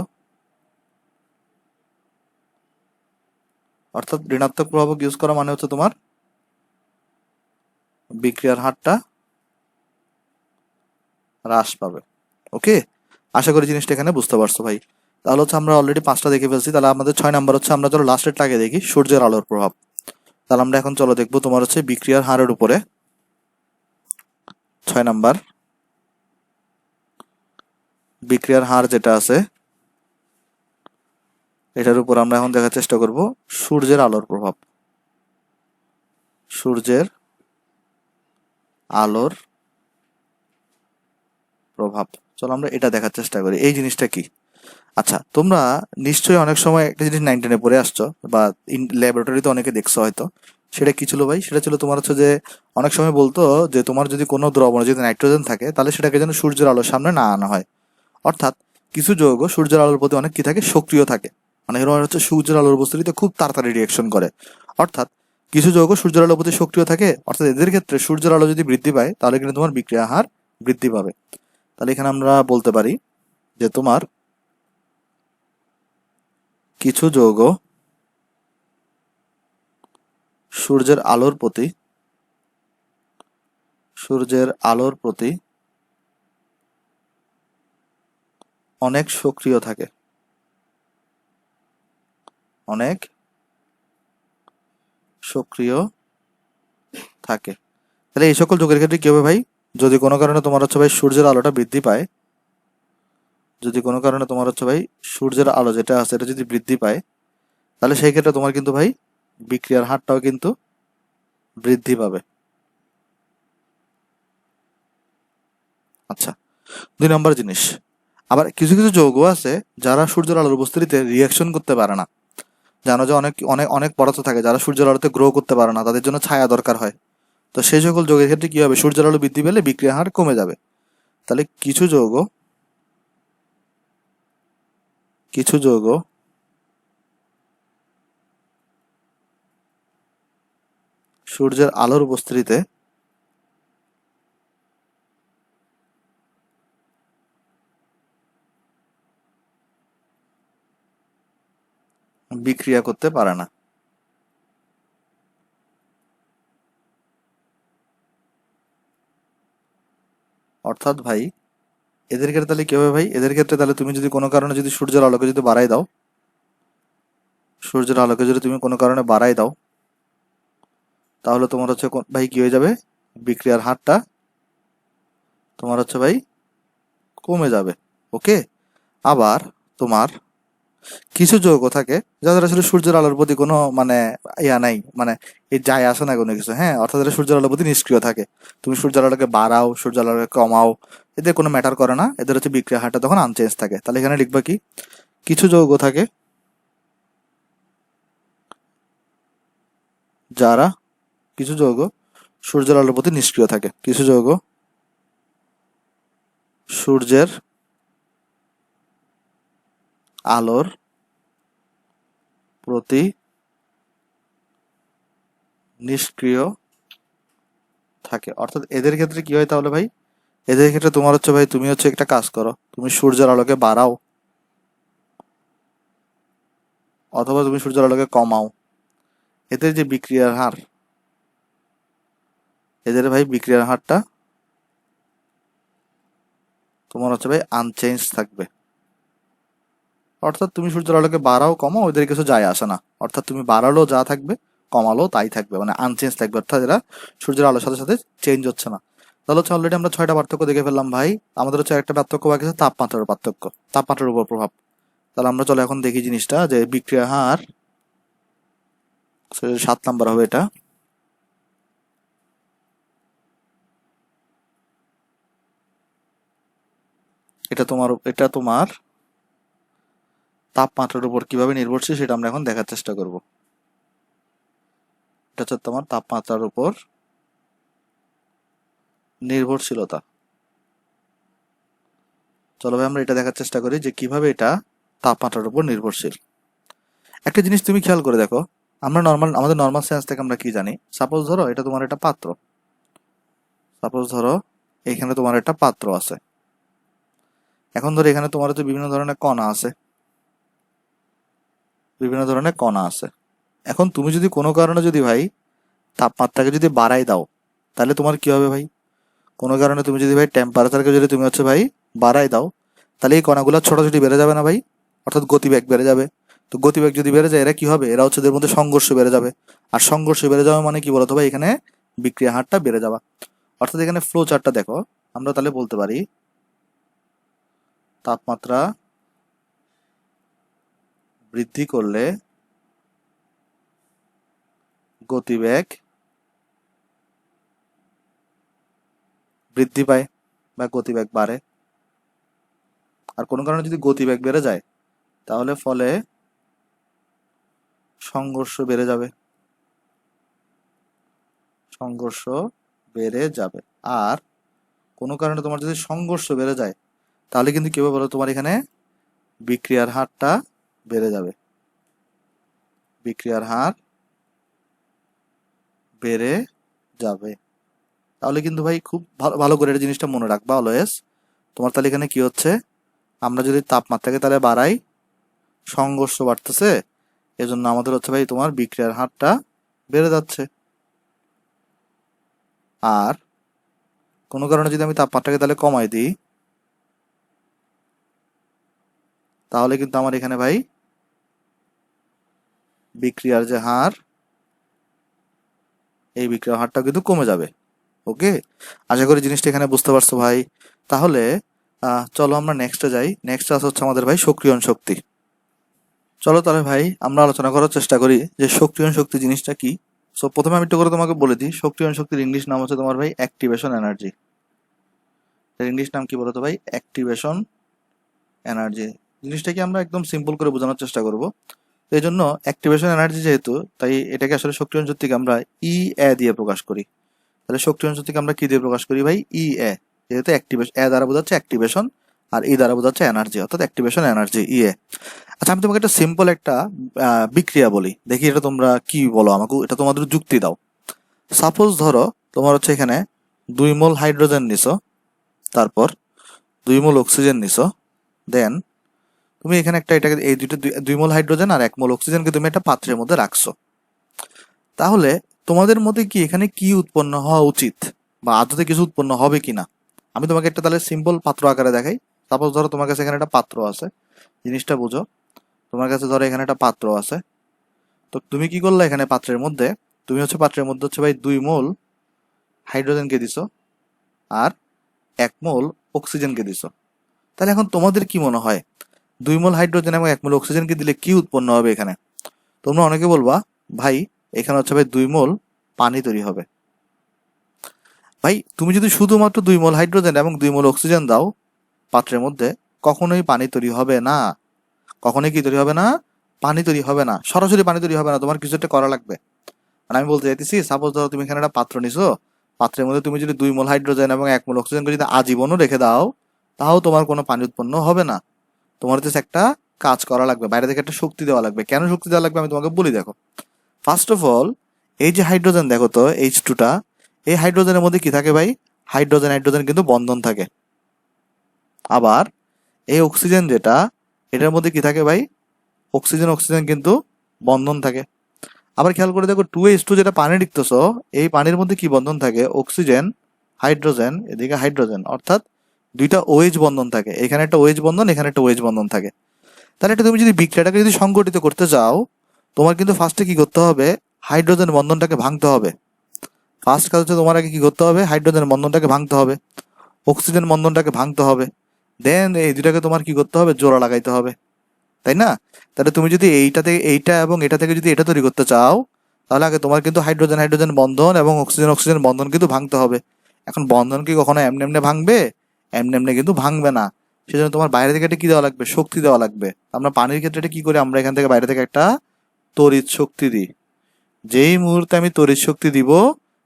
অর্থাৎ ঋণাত্মক প্রভাবক ইউজ করা মানে হচ্ছে তোমার বিক্রিয়ার হারটা হ্রাস পাবে। ওকে, আশা করি জিনিসটা এখানে বুঝতে পারছো ভাই। তাহলে হচ্ছে আমরা অলরেডি 5টা দেখে ফেলছি, তাহলে আমাদের 6 নাম্বার হচ্ছে, আমরা চলো লাস্টেরটা আগে দেখি, সূর্যের আলোর প্রভাব। তাহলে আমরা এখন চলো দেখবো তোমার হচ্ছে বিক্রিয়ার হারের উপরে 6 নাম্বার বিক্রিয়ার হার যেটা আছে এটার উপর আমরা এখন দেখার চেষ্টা করব সূর্যের আলোর প্রভাব। সূর্যের আলোর প্রভাব, চলো আমরা এটা দেখার চেষ্টা করি এই জিনিসটা কি। আচ্ছা, তোমরা নিশ্চয়ই অনেক সময় একটা জিনিস 9-10-এ পড়ে আসছো বা ল্যাবরেটরিতে অনেকে দেখছো হয়তো। সেটা কি ছিল ভাই, সেটা ছিল তোমার হচ্ছে যে অনেক সময় বলতো যে তোমার যদি কোনো দ্রবণে যদি নাইট্রোজেন থাকে তাহলে সেটাকে যেন সূর্যের আলোর সামনে না আনা হয়। অর্থাৎ কিছু যৌগ সূর্যের আলোর প্রতি অনেক কি থাকে, সক্রিয় থাকে। মানে এর মানে হচ্ছে সূর্যের আলোর উপস্থিতিতে খুব তাড়াতাড়ি রিয়েকশন করে। অর্থাৎ কিছু যৌগ সূর্যের আলোর প্রতি সক্রিয় থাকে, অর্থাৎ এদের ক্ষেত্রে সূর্যের আলো যদি বৃদ্ধি পায় তাহলে কিন্তু তোমার বিক্রিয়া হার বৃদ্ধি পাবে। তাহলে এখানে আমরা বলতে পারি যে তোমার কিছু যৌগ সূর্যের আলোর প্রতি সূর্যের আলোর প্রতি অনেক সক্রিয় থাকে, অনেক সক্রিয় থাকে। তাহলে এই সকল যৌগের ক্ষেত্রে কি হবে ভাই, যদি কোনো কারণে তোমার হচ্ছে ভাই সূর্যের আলোটা বৃদ্ধি পায়, যদি কোনো কারণে তোমার হচ্ছে ভাই সূর্যের আলো যেটা আছে এটা যদি বৃদ্ধি পায় তাহলে সেই ক্ষেত্রে তোমার কিন্তু ভাই বিক্রিয়ার হারটাও কিন্তু বৃদ্ধি পাবে। আচ্ছা, 2 নম্বর জিনিস, আবার কিছু কিছু যৌগ আছে যারা সূর্যের আলোর উপস্থিতিতে রিয়াকশন করতে পারে না। জানো যে অনেক অনেক অনেক পদার্থ থাকে যারা সূর্যের আলোতে গ্রো করতে পারে না, তাদের জন্য ছায়া দরকার হয়। তো সেই সকল যৌগের ক্ষেত্রে কি হবে, সূর্যের আলো বৃদ্ধি পেলে বিক্রিয়া হার কমে যাবে। তাহলে কিছু যৌগ সূর্যের আলোর উপস্থিতিতে বিক্রিয়া করতে পারে না। অর্থাৎ ভাই এদের ক্ষেত্রে তাহলে কি হবে ভাই, এদের ক্ষেত্রে তাহলে তুমি যদি কোনো কারণে যদি সূর্যের আলোকে যদি বাড়াই দাও, সূর্যের আলোকে যদি তুমি কোনো কারণে বাড়াই দাও, তাহলে তোমার হচ্ছে ভাই কি হয়ে যাবে, বিক্রিয়ার হারটা তোমার হচ্ছে ভাই কমে যাবে। ওকে। আবার তোমার কিছু যৌগ থাকে যাদের আসলে সূর্যের আলোর প্রতি কোনো মানে ইয়া নাই, মানে এই যায় আসে না কোনো কিছু, হ্যাঁ, অর্থাৎ এরা সূর্যের আলোর প্রতি নিষ্ক্রিয় থাকে। তুমি সূর্যের আলোকে বাড়াও, সূর্যের আলোকে কমাও, এদের কোনো ম্যাটার করে না, এদের হচ্ছে বিক্রিয়া হারটা তখন আনচেঞ্জ থাকে। তাহলে এখানে লিখবা কি, কিছু যৌগ থাকে যারা, কিছু যৌগ সূর্যের আলোর প্রতি নিষ্ক্রিয় থাকে, কিছু যৌগ সূর্যের আলোর প্রতি নিষ্ক্রিয় থাকে। অর্থাৎ এদের ক্ষেত্রে কি হয় তাহলে ভাই, এদের ক্ষেত্রে তোমার হচ্ছে ভাই, তুমি হচ্ছে একটা কাজ করো, তুমি সূর্যের আলোকে বাড়াও অথবা তুমি সূর্যের আলোকে কমাও, এদের যে বিক্রিয়ার হার, এদের ভাই বিক্রিয়ার হারটা তোমার হচ্ছে ভাই আনচেঞ্জ থাকবে। অর্থাৎ তুমি সূর্যের আলোকে বাড়াও কমাও, ওদের কিছু যায় আসে না। অর্থাৎ তুমি বাড়ালেও যা থাকবে, কমালেও তাই থাকবে, মানে আনচেঞ্জ থাকবে। অর্থাৎ এরা সূর্যের আলোর সাথে সাথে চেঞ্জ হচ্ছে না। তাহলে হচ্ছে অলরেডি আমরা 6টা পার্থক্য দেখে ফেললাম ভাই। আমাদের হচ্ছে একটা পার্থক্য বাকি আছে, তাপমাত্রার পার্থক্য, তাপমাত্রার উপর প্রভাব। তাহলে আমরা চলো এখন দেখি জিনিসটা, যে বিক্রিয়া হার 7 নাম্বার হবে এটা। এটা তোমার তাপমাত্রার উপর কিভাবে নির্ভরশীল সেটা আমরা এখন দেখার চেষ্টা করব। এটা হচ্ছে তোমার তাপমাত্রার উপর নির্ভরশীলতা। চলো ভাই আমরা এটা দেখার চেষ্টা করি যে কিভাবে এটা তাপমাত্রার উপর নির্ভরশীল। একটা জিনিস তুমি খেয়াল করে দেখো, আমরা আমাদের নর্মাল সেন্স থেকে আমরা কি জানি, সাপোজ ধরো এটা তোমার একটা পাত্র, সাপোজ ধরো এখানে তোমার একটা পাত্র আছে, এখন ধরো এখানে তোমার হচ্ছে বিভিন্ন ধরনের কণা আছে, বিভিন্ন ধরনের কণা আছে। এখন তুমি যদি কোনো কারণে যদি ভাই তাপমাত্রাকে যদি বাড়াই দাও, তাহলে তোমার কি হবে ভাই, কোনো কারণে তুমি যদি ভাই টেম্পারেচারকে যদি তুমি হচ্ছে ভাই বাড়াই দাও, তাহলে এই কণাগুলো ছোটাছুটি বেড়ে যাবে না ভাই, অর্থাৎ গতিবেগ বেড়ে যাবে। তো গতিবেগ যদি বেড়ে যায়, এরা কি হবে, এরা হচ্ছে এদের মধ্যে সংঘর্ষ বেড়ে যাবে। আর সংঘর্ষ বেড়ে যাওয়া মানে কি বলতো ভাই, এখানে বিক্রিয়া হারটা বেড়ে যাওয়া। অর্থাৎ এখানে ফ্লো চার্টটা দেখো, আমরা তাহলে বলতে পারি তাপমাত্রা বৃদ্ধি করলে গতিবেগ বৃদ্ধি পায় বা গতিবেগ বাড়ে। আর কোনো কারণে যদি গতিবেগ বেড়ে যায়, তাহলে ফলে সংঘর্ষ বেড়ে যাবে, সংঘর্ষ বেড়ে যাবে। আর কোনো কারণে তোমার যদি সংঘর্ষ বেড়ে যায়, তাহলে কিন্তু কি হবে বলো, তোমার এখানে বিক্রিয়ার হারটা বেড়ে যাবে, বিক্রিয়ার হার বেড়ে যাবে। তাহলে কিন্তু ভাই খুব ভালো ভালো করে এই জিনিসটা মনে রাখবা অলওয়েজ। তোমার তাহলে এখানে কি হচ্ছে, আমরা যদি তাপমাত্রাকে তাহলে বাড়াই, সংঘর্ষ বাড়তেছে, এজন্য আমাদের হচ্ছে ভাই তোমার বিক্রিয়ার হারটা বেড়ে যাচ্ছে। আর কোনো কারণে যদি আমি তাপমাত্রাকে তাহলে কমাই দিই, তাহলে কিন্তু আমার এখানে ভাই বিক্রিয়ার যে হার, এই বিক্রিয়ার হারটা কিন্তু কমে যাবে। ওকে, আশা করি জিনিসটা এখানে বুঝতে পারছো ভাই। তাহলে চলো আমরা নেক্সটে যাই। নেক্সট আছে হচ্ছে আমাদের ভাই সক্রিয়ণ শক্তি। চলো তাহলে ভাই আমরা আলোচনা করার চেষ্টা করি যে সক্রিয়ণ শক্তি জিনিসটা কি। সো প্রথমে আমি একটু করে তোমাকে বলে দিই, সক্রিয়ণ শক্তির ইংলিশ নাম হচ্ছে তোমার ভাই অ্যাক্টিভেশন এনার্জি। এর ইংলিশ নাম কি বলতো ভাই, অ্যাক্টিভেশন এনার্জি। জিনিসটাকে আমরা একদম সিম্পল করে বোঝানোর চেষ্টা করব। এই জন্য অ্যাক্টিভেশন এনার্জি যেহেতু, তাই এটাকে আসলে সক্রিয়ণ শক্তিকে আমরা ই এ দিয়ে প্রকাশ করি। তাহলে সক্রিয়ণ শক্তিকে আমরা কি দিয়ে প্রকাশ করি ভাই, ই এ। যেহেতু অ্যাক্টিভেশন এ দ্বারা বোঝাচ্ছে অ্যাক্টিভেশন, আর ই দ্বারা বোঝাচ্ছে এনার্জি, অর্থাৎ অ্যাক্টিভেশন এনার্জি ই এ। আচ্ছা আমি তোমাকে একটা সিম্পল একটা বিক্রিয়া বলি, দেখি এটা তোমরা কি বলো, আমাকে এটা তোমাদের যুক্তি দাও। সাপোজ ধরো তোমার হচ্ছে এখানে 2 মোল হাইড্রোজেন নিছো, তারপর 2 মোল অক্সিজেন নিছো, দেন তুমি এখানে একটা এটাকে এই 2 মোল হাইড্রোজেন আর 1 মোল অক্সিজেনকে তুমি একটা পাত্রের মধ্যে রাখছো। তাহলে তোমাদের মধ্যে কি এখানে কি উৎপন্ন হওয়া উচিত, বা আদতে কিছু উৎপন্ন হবে কিনা, আমি তোমাকে একটা তাহলে সিম্পল পাত্র আকারে দেখাই। সাপোজ ধরো তোমার কাছে এখানে একটা পাত্র আছে, জিনিসটা বুঝো। তোমার কাছে ধরো এখানে একটা পাত্র আছে, তো তুমি কি করলে এখানে পাত্রের মধ্যে, তুমি হচ্ছে পাত্রের মধ্যে হচ্ছে ভাই 2 মোল হাইড্রোজেনকে দিছো আর 1 মোল অক্সিজেনকে দিছো। তাহলে এখন তোমাদের কি মনে হয় 2 মোল হাইড্রোজেন এবং 1 মোল অক্সিজেনকে দিলে কি উৎপন্ন হবে এখানে? তোমরা অনেকে বলবা ভাই এখানে হচ্ছে ভাই 2 মোল পানি তৈরি হবে। ভাই তুমি যদি শুধুমাত্র 2 মোল হাইড্রোজেন এবং 2 মোল অক্সিজেন দাও পাত্রের মধ্যে, কখনোই পানি তৈরি হবে না। কখনোই কি তৈরি হবে না? পানি তৈরি হবে না, সরাসরি পানি তৈরি হবে না, তোমার কিছু একটা করা লাগবে। মানে আমি বলতে চাইতেছি, সাপোজ ধরো তুমি এখানে একটা পাত্র নিছো, পাত্রের মধ্যে তুমি যদি 2 মোল হাইড্রোজেন এবং 1 মোল অক্সিজেনকে যদি আজীবনও রেখে দাও, তাও তোমার কোনো পানি উৎপন্ন হবে না। তোমার হচ্ছে একটা কাজ করা লাগবে, বাইরে থেকে একটা শক্তি দেওয়া লাগবে। কেন শক্তি দেওয়া লাগবে আমি তোমাকে বলি, দেখো। ফার্স্ট অফ অল, এই যে হাইড্রোজেন দেখো তো H2টা, এই হাইড্রোজেনের মধ্যে কি থাকে ভাই? হাইড্রোজেন হাইড্রোজেন কিন্তু বন্ধন থাকে। আবার এই অক্সিজেন যেটা, এটার মধ্যে কি থাকে ভাই? অক্সিজেন অক্সিজেন কিন্তু বন্ধন থাকে। আবার খেয়াল করে দেখো 2H2 যেটা পানি লিখতেছো, এই পানির মধ্যে কি বন্ধন থাকে? অক্সিজেন হাইড্রোজেন, এদিকে হাইড্রোজেন, অর্থাৎ দুইটা OH বন্ধন থাকে। এখানে একটা OH বন্ধন, এখানে একটা OH বন্ধন থাকে। তাহলে এটা তুমি যদি বিক্রিয়াটাকে যদি সংগঠিত করতে চাও, তোমার কিন্তু ফার্স্টে কি করতে হবে? হাইড্রোজেন বন্ধনটাকে ভাঙতে হবে। ফার্স্ট কাজ হচ্ছে তোমার আগে কি করতে হবে? হাইড্রোজেন বন্ধনটাকে ভাঙতে হবে, অক্সিজেন বন্ধনটাকে ভাঙতে হবে, দেন এই দুটাকে তোমার কি করতে হবে? জোড়া লাগাইতে হবে, তাই না? তাহলে তুমি যদি এইটা থেকে এইটা এবং এটা থেকে যদি এটা তৈরি করতে চাও, তাহলে আগে তোমার কিন্তু হাইড্রোজেন হাইড্রোজেন বন্ধন এবং অক্সিজেন অক্সিজেন বন্ধন কিন্তু ভাঙতে হবে। এখন বন্ধন কি কখনো এমনি এমনি ভাঙবে? এমনি এমনি কিন্তু ভাঙবে না। সেজন্য তোমার বাইরে থেকে একটা কি দেওয়া লাগবে? শক্তি দেওয়া লাগবে। আমরা পানির ক্ষেত্রে এটা কি করি? আমরা এখান থেকে বাইরে থেকে একটা তড়িৎ শক্তি দিই। যেই মুহূর্তে আমি তড়িৎ শক্তি দিব,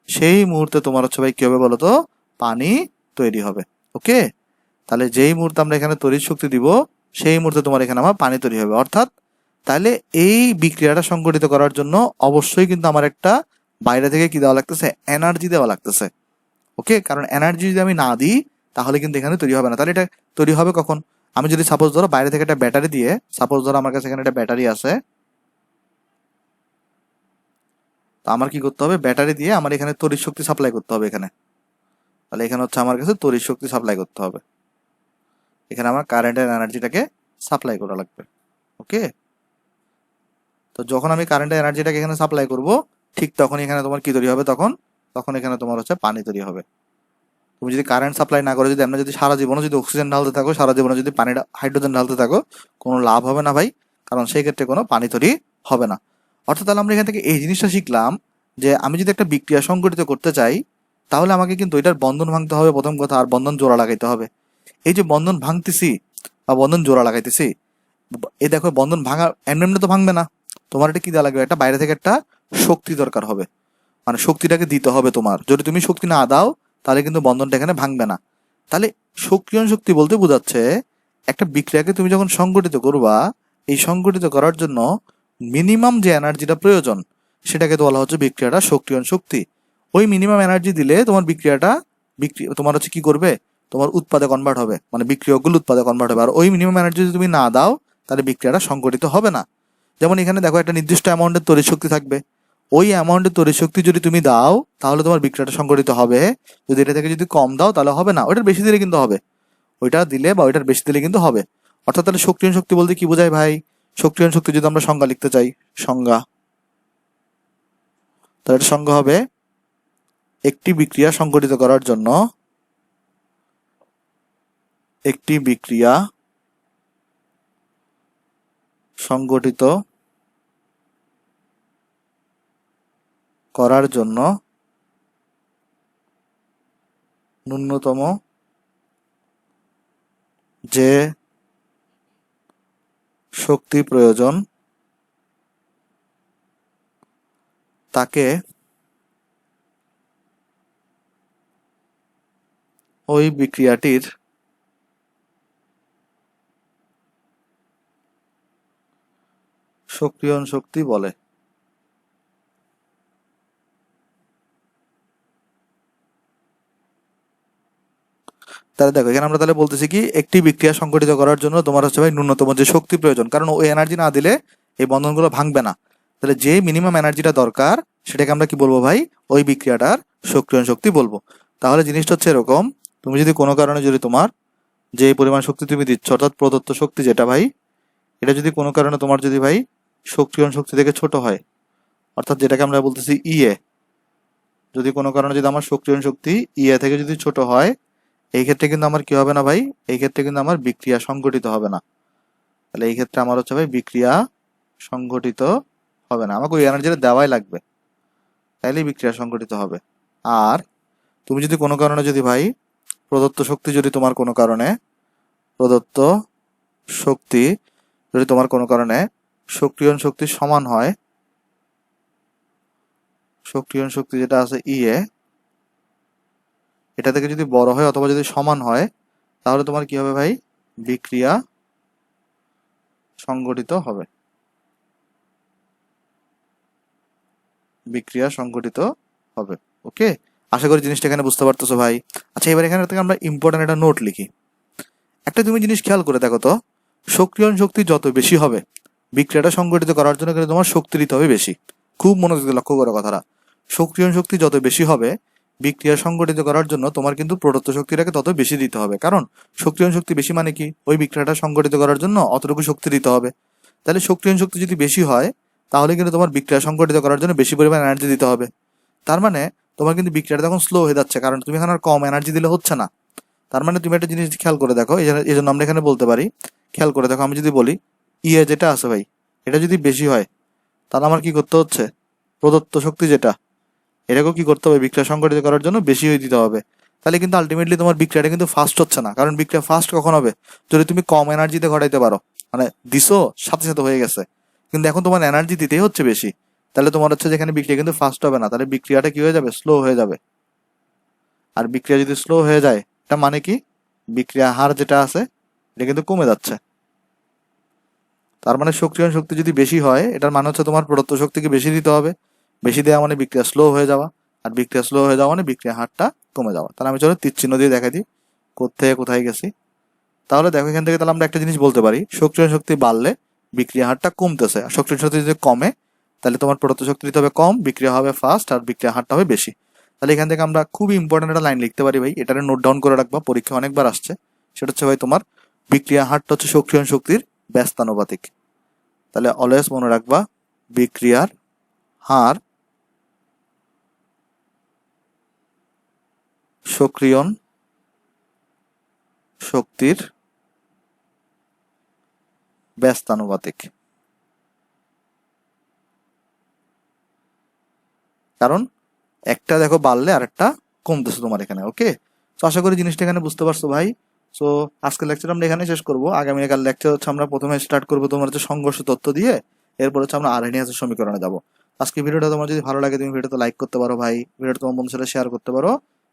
সেই মুহূর্তে তোমার হচ্ছে ভাই কি হবে বলো তো? পানি তৈরি হবে। ওকে, তাহলে যেই মুহূর্তে আমরা এখানে তড়িৎ শক্তি দিব, সেই মুহূর্তে তোমার এখানে আমার পানি তৈরি হবে। অর্থাৎ তাহলে এই বিক্রিয়াটা সংগঠিত করার জন্য অবশ্যই কিন্তু আমার একটা বাইরে থেকে কি দেওয়া লাগতেছে? এনার্জি দেওয়া লাগতেছে। ওকে, কারণ এনার্জি যদি আমি না দিই, তাহলে কিন্তু এখানে তৈরি হবে না। তাহলে এটা তৈরি হবে কখন? আমি যদি সাপোজ ধরো বাইরে থেকে একটা ব্যাটারি দিয়ে, সাপোজ ধরো আমার কাছে এখানে একটা ব্যাটারি আছে, তো আমার কি করতে হবে? ব্যাটারি দিয়ে আমার এখানে তড়িৎ শক্তি সাপ্লাই করতে হবে এখানে। তাহলে এখানে হচ্ছে আমার কাছে তড়িৎ শক্তি সাপ্লাই করতে হবে। এখানে আমার কারেন্টের এনার্জিটাকে সাপ্লাই করা লাগবে। ওকে, তো যখন আমি কারেন্টের এনার্জিটাকে এখানে সাপ্লাই করব, ঠিক তখন এখানে তোমার কি তৈরি হবে? তখন তখন এখানে তোমার হচ্ছে পানি তৈরি হবে। তুমি যদি কারেন্ট সাপ্লাই না করে যদি আমরা যদি সারা জীবনে যদি অক্সিজেন ঢালতে থাকো, সারা জীবনে যদি পানিটা হাইড্রোজেন ঢালতে থাকো, কোনো লাভ হবে না ভাই, কারণ সেই ক্ষেত্রে কোনো পানি তৈরি হবে না। অর্থাৎ তাহলে আমরা এখান থেকে এই জিনিসটা শিখলাম যে আমি যদি একটা বিক্রিয়া সংগঠিত করতে চাই, তাহলে আমাকে কিন্তু এটার বন্ধন ভাঙতে হবে প্রথম কথা, আর বন্ধন জোড়া লাগাইতে হবে। এই যে বন্ধন ভাঙতেছি বা বন্ধন জোড়া লাগাইতেছি, এই দেখো বন্ধন ভাঙা এমনি এমনি তো ভাঙবে না। তোমার এটা কি দেওয়া লাগবে? একটা বাইরে থেকে একটা শক্তি দরকার হবে, মানে শক্তিটাকে দিতে হবে তোমার। যদি তুমি শক্তি না দাও, তাহলে কিন্তু বন্ধনটা এখানে ভাঙবে না। তাহলে সক্রিয়ণ শক্তি বলতে বোঝাচ্ছে একটা বিক্রিয়াকে তুমি যখন সংগঠিত করবা, এই সংগঠিত করার জন্য মিনিমাম যে এনার্জিটা প্রয়োজন, সেটাকে তো বলা হচ্ছে বিক্রিয়াটা সক্রিয়ণ শক্তি। ওই মিনিমাম এনার্জি দিলে তোমার বিক্রিয়াটা তোমার হচ্ছে কি করবে? তোমার উৎপাদে কনভার্ট হবে, মানে বিক্রিয়কগুলো উৎপাদে কনভার্ট হবে। আর ওই মিনিমাম এনার্জি যদি তুমি না দাও, তাহলে বিক্রিয়াটা সংগঠিত হবে না। যেমন এখানে দেখো একটা নির্দিষ্ট অ্যামাউন্টের তড়িৎ শক্তি থাকবে, ওই অ্যামাউন্টের তড়িৎ শক্তি যদি তুমি দাও, তাহলে তোমার বিক্রিয়াটা সংগঠিত হবে। যদি এটা থেকে যদি কম দাও, তাহলে হবে না। ওইটার বেশি দিলে কিন্তু হবে, ওইটা দিলে বা ওইটার বেশি দিলে কিন্তু হবে। অর্থাৎ তাহলে সক্রিয়ণ শক্তি বলতে কি বোঝায় ভাই? সক্রিয়ণ শক্তি যদি আমরা সংজ্ঞা লিখতে চাই, সংজ্ঞা, তাহলে এটা সংজ্ঞা হবে একটি বিক্রিয়া সংগঠিত করার জন্য, একটি বিক্রিয়া সংগঠিত করার জন্য ন্যূনতম যে শক্তি প্রয়োজন, তাকে ওই বিক্রিয়াটির সক্রিয়ণ শক্তি বলে। তাহলে দেখো এখানে আমরা তাহলে বলতেছি কি, একটি বিক্রিয়া সংগঠিত করার জন্য তোমার হচ্ছে ভাই ন্যূনতম যে শক্তি প্রয়োজন, কারণ ওই এনার্জি না দিলে এই বন্ধনগুলো ভাঙবে না। তাহলে যে মিনিমাম এনার্জিটা দরকার, সেটাকে আমরা কি বলবো ভাই? ওই বিক্রিয়াটার সক্রিয়ণ শক্তি বলবো। তাহলে জিনিসটা হচ্ছে এরকম, তুমি যদি কোনো কারণে যদি তোমার যে পরিমাণ শক্তি তুমি দিচ্ছ অর্থাৎ প্রদত্ত শক্তি যেটা ভাই, এটা যদি কোনো কারণে তোমার যদি ভাই সক্রিয়ণ শক্তি থেকে ছোট হয়, অর্থাৎ যেটাকে আমরা বলতেছি ইএ, যদি কোনো কারণে যদি আমার সক্রিয়ণ শক্তি ইএ থেকে যদি ছোট হয়, এই ক্ষেত্রে কিন্তু আমার কি হবে না ভাই, এই ক্ষেত্রে কিন্তু আমার বিক্রিয়া সংঘটিত হবে না। তাহলে এই ক্ষেত্রে আমার হচ্ছে ভাই বিক্রিয়া সংঘটিত হবে না, আমাকে ওই এনার্জিটা দেওয়াই লাগবে, তাইলেই বিক্রিয়া সংঘটিত হবে। আর তুমি যদি কোনো কারণে যদি ভাই প্রদত্ত শক্তি যদি তোমার কোনো কারণে প্রদত্ত শক্তি যদি তোমার কোনো কারণে সক্রিয়ণ শক্তির সমান হয়, সক্রিয়ণ শক্তি যেটা আছে ইএ, এটা থেকে যদি বড় হয় অথবা যদি সমান হয়, তাহলে তোমার কি হবে ভাই, বিক্রিয়া সংঘটিত হবে, বিক্রিয়া সংঘটিত হবে। ওকে, আশা করি জিনিসটা এখানে বুঝতে পারতেছো ভাই। আচ্ছা, এবার এখানে থেকে আমরা ইম্পর্টেন্ট একটা নোট লিখি। একটা তুমি জিনিস খেয়াল করে দেখো তো, সক্রিয়ণ শক্তি যত বেশি হবে, বিক্রিয়াটা সংঘটিত করার জন্য কিন্তু তোমার শক্তি দিতে হবে বেশি। খুব মনোযোগ দিয়ে লক্ষ্য করো কথাটা, সক্রিয়ণ শক্তি যত বেশি হবে, বিক্রিয়া সংঘটিত করার জন্য তোমার কিন্তু প্রদত্ত শক্তিটাকে তত বেশি দিতে হবে। কারণ সক্রিয়ণ শক্তি বেশি মানে কি, ওই বিক্রিয়াটা সংঘটিত করার জন্য অতটুকু শক্তি দিতে হবে। তাহলে সক্রিয়ণ শক্তি যদি বেশি হয়, তাহলে কিন্তু তোমার বিক্রিয়া সংঘটিত করার জন্য বেশি পরিমাণ এনার্জি দিতে হবে। তার মানে তোমার কিন্তু বিক্রিয়াটা তখন স্লো হয়ে যাচ্ছে, কারণ তুমি এখন আর কম এনার্জি দিলে হচ্ছে না। তার মানে তুমি একটা জিনিস খেয়াল করে দেখো, এই জন্য আমরা এখানে বলতে পারি, খেয়াল করে দেখো, আমি যদি বলি ইয়ে যেটা আছে ভাই, এটা যদি বেশি হয়, তাহলে আমার কি করতে হচ্ছে, প্রদত্ত শক্তি যেটা, এটাকেও কি করতে হবে, বিক্রিয়া সংঘটিত করার জন্য বেশি হয়ে দিতে হবে। তাহলে কিন্তু আলটিমেটলি তোমার বিক্রিয়াটা কিন্তু ফাস্ট হচ্ছে না, কারণ বিক্রিয়া ফাস্ট কখন হবে, যদি তুমি কম এনার্জিতে ঘটাইতে পারো, মানে দিছো সাথে সাথে হয়ে গেছে, কিন্তু এখন তোমার এনার্জি দিতেই হচ্ছে বেশি, তাহলে তোমার হচ্ছে যেখানে বিক্রিয়া কিন্তু ফাস্ট হবে না, তাহলে বিক্রিয়াটা কি হয়ে যাবে, স্লো হয়ে যাবে। আর বিক্রিয়া যদি স্লো হয়ে যায়, এটা মানে কি, বিক্রিয়া হার যেটা আছে এটা কিন্তু কমে যাচ্ছে। তার মানে সক্রিয়ণ শক্তি যদি বেশি হয়, এটার মানে হচ্ছে তোমার প্রদত্ত শক্তিকে বেশি দিতে হবে, বেশি দেওয়া মানে বিক্রিয়া স্লো হয়ে যাওয়া, আর বিক্রিয়া স্লো হয়ে যাওয়া মানে বিক্রিয়া হারটা কমে যাওয়া। তাহলে আমি চলো তীর চিহ্ন দিয়ে দেখাই দিই কোথায় কোথায় গেছি। তাহলে দেখো এখান থেকে তাহলে আমরা একটা জিনিস বলতে পারি, সক্রিয়ণ শক্তি বাড়লে বিক্রিয়া হারটা কমতেছে, আর সক্রিয়ণ শক্তি যদি কমে, তাহলে তোমার প্রদত্ত শক্তি দিতে হবে কম, বিক্রিয়া হবে ফাস্ট, আর বিক্রিয়া হারটা হবে বেশি। তাহলে এখান থেকে আমরা খুবই ইম্পর্টেন্ট একটা লাইন লিখতে পারি ভাই, এটারে নোট ডাউন করে রাখবা, পরীক্ষা অনেকবার আসছে। সেটা হচ্ছে ভাই তোমার বিক্রিয়া হারটা হচ্ছে সক্রিয়ণ শক্তির ব্যস্তানুপাতিক। তাহলে অলওয়েজ মনে রাখবা, বিক্রিয়ার হার সক্রিয়ণ শক্তির ব্যস্তানুপাতিক। কারণ একটা দেখো বাড়লে আর একটা কমতেছে তোমার এখানে। ওকে, তো আশা করি জিনিসটা এখানে বুঝতে পারছো ভাই। সো আজকের লেকচার আমরা এখানে শেষ করবো। আগামীকাল লেকচার হচ্ছে আমরা প্রথমে স্টার্ট করবো তোমার হচ্ছে সংঘর্ষ তত্ত্ব দিয়ে, এরপর হচ্ছে আমরা আরএনএস সমীকরণে যাবো। আজকে ভিডিওটা তোমার যদি ভালো লাগে, তুমি ভিডিওতে লাইক করতে পারো ভাই, ভিডিওটা তোমার বন্ধুর সাথে শেয়ার করতে পারো,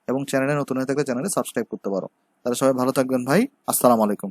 এবং চ্যানেলে নতুন হয়ে থাকলে চ্যানেলে সাবস্ক্রাইব করতে পারো। তাহলে সবাই ভালো থাকবেন ভাই, আসসালামু আলাইকুম।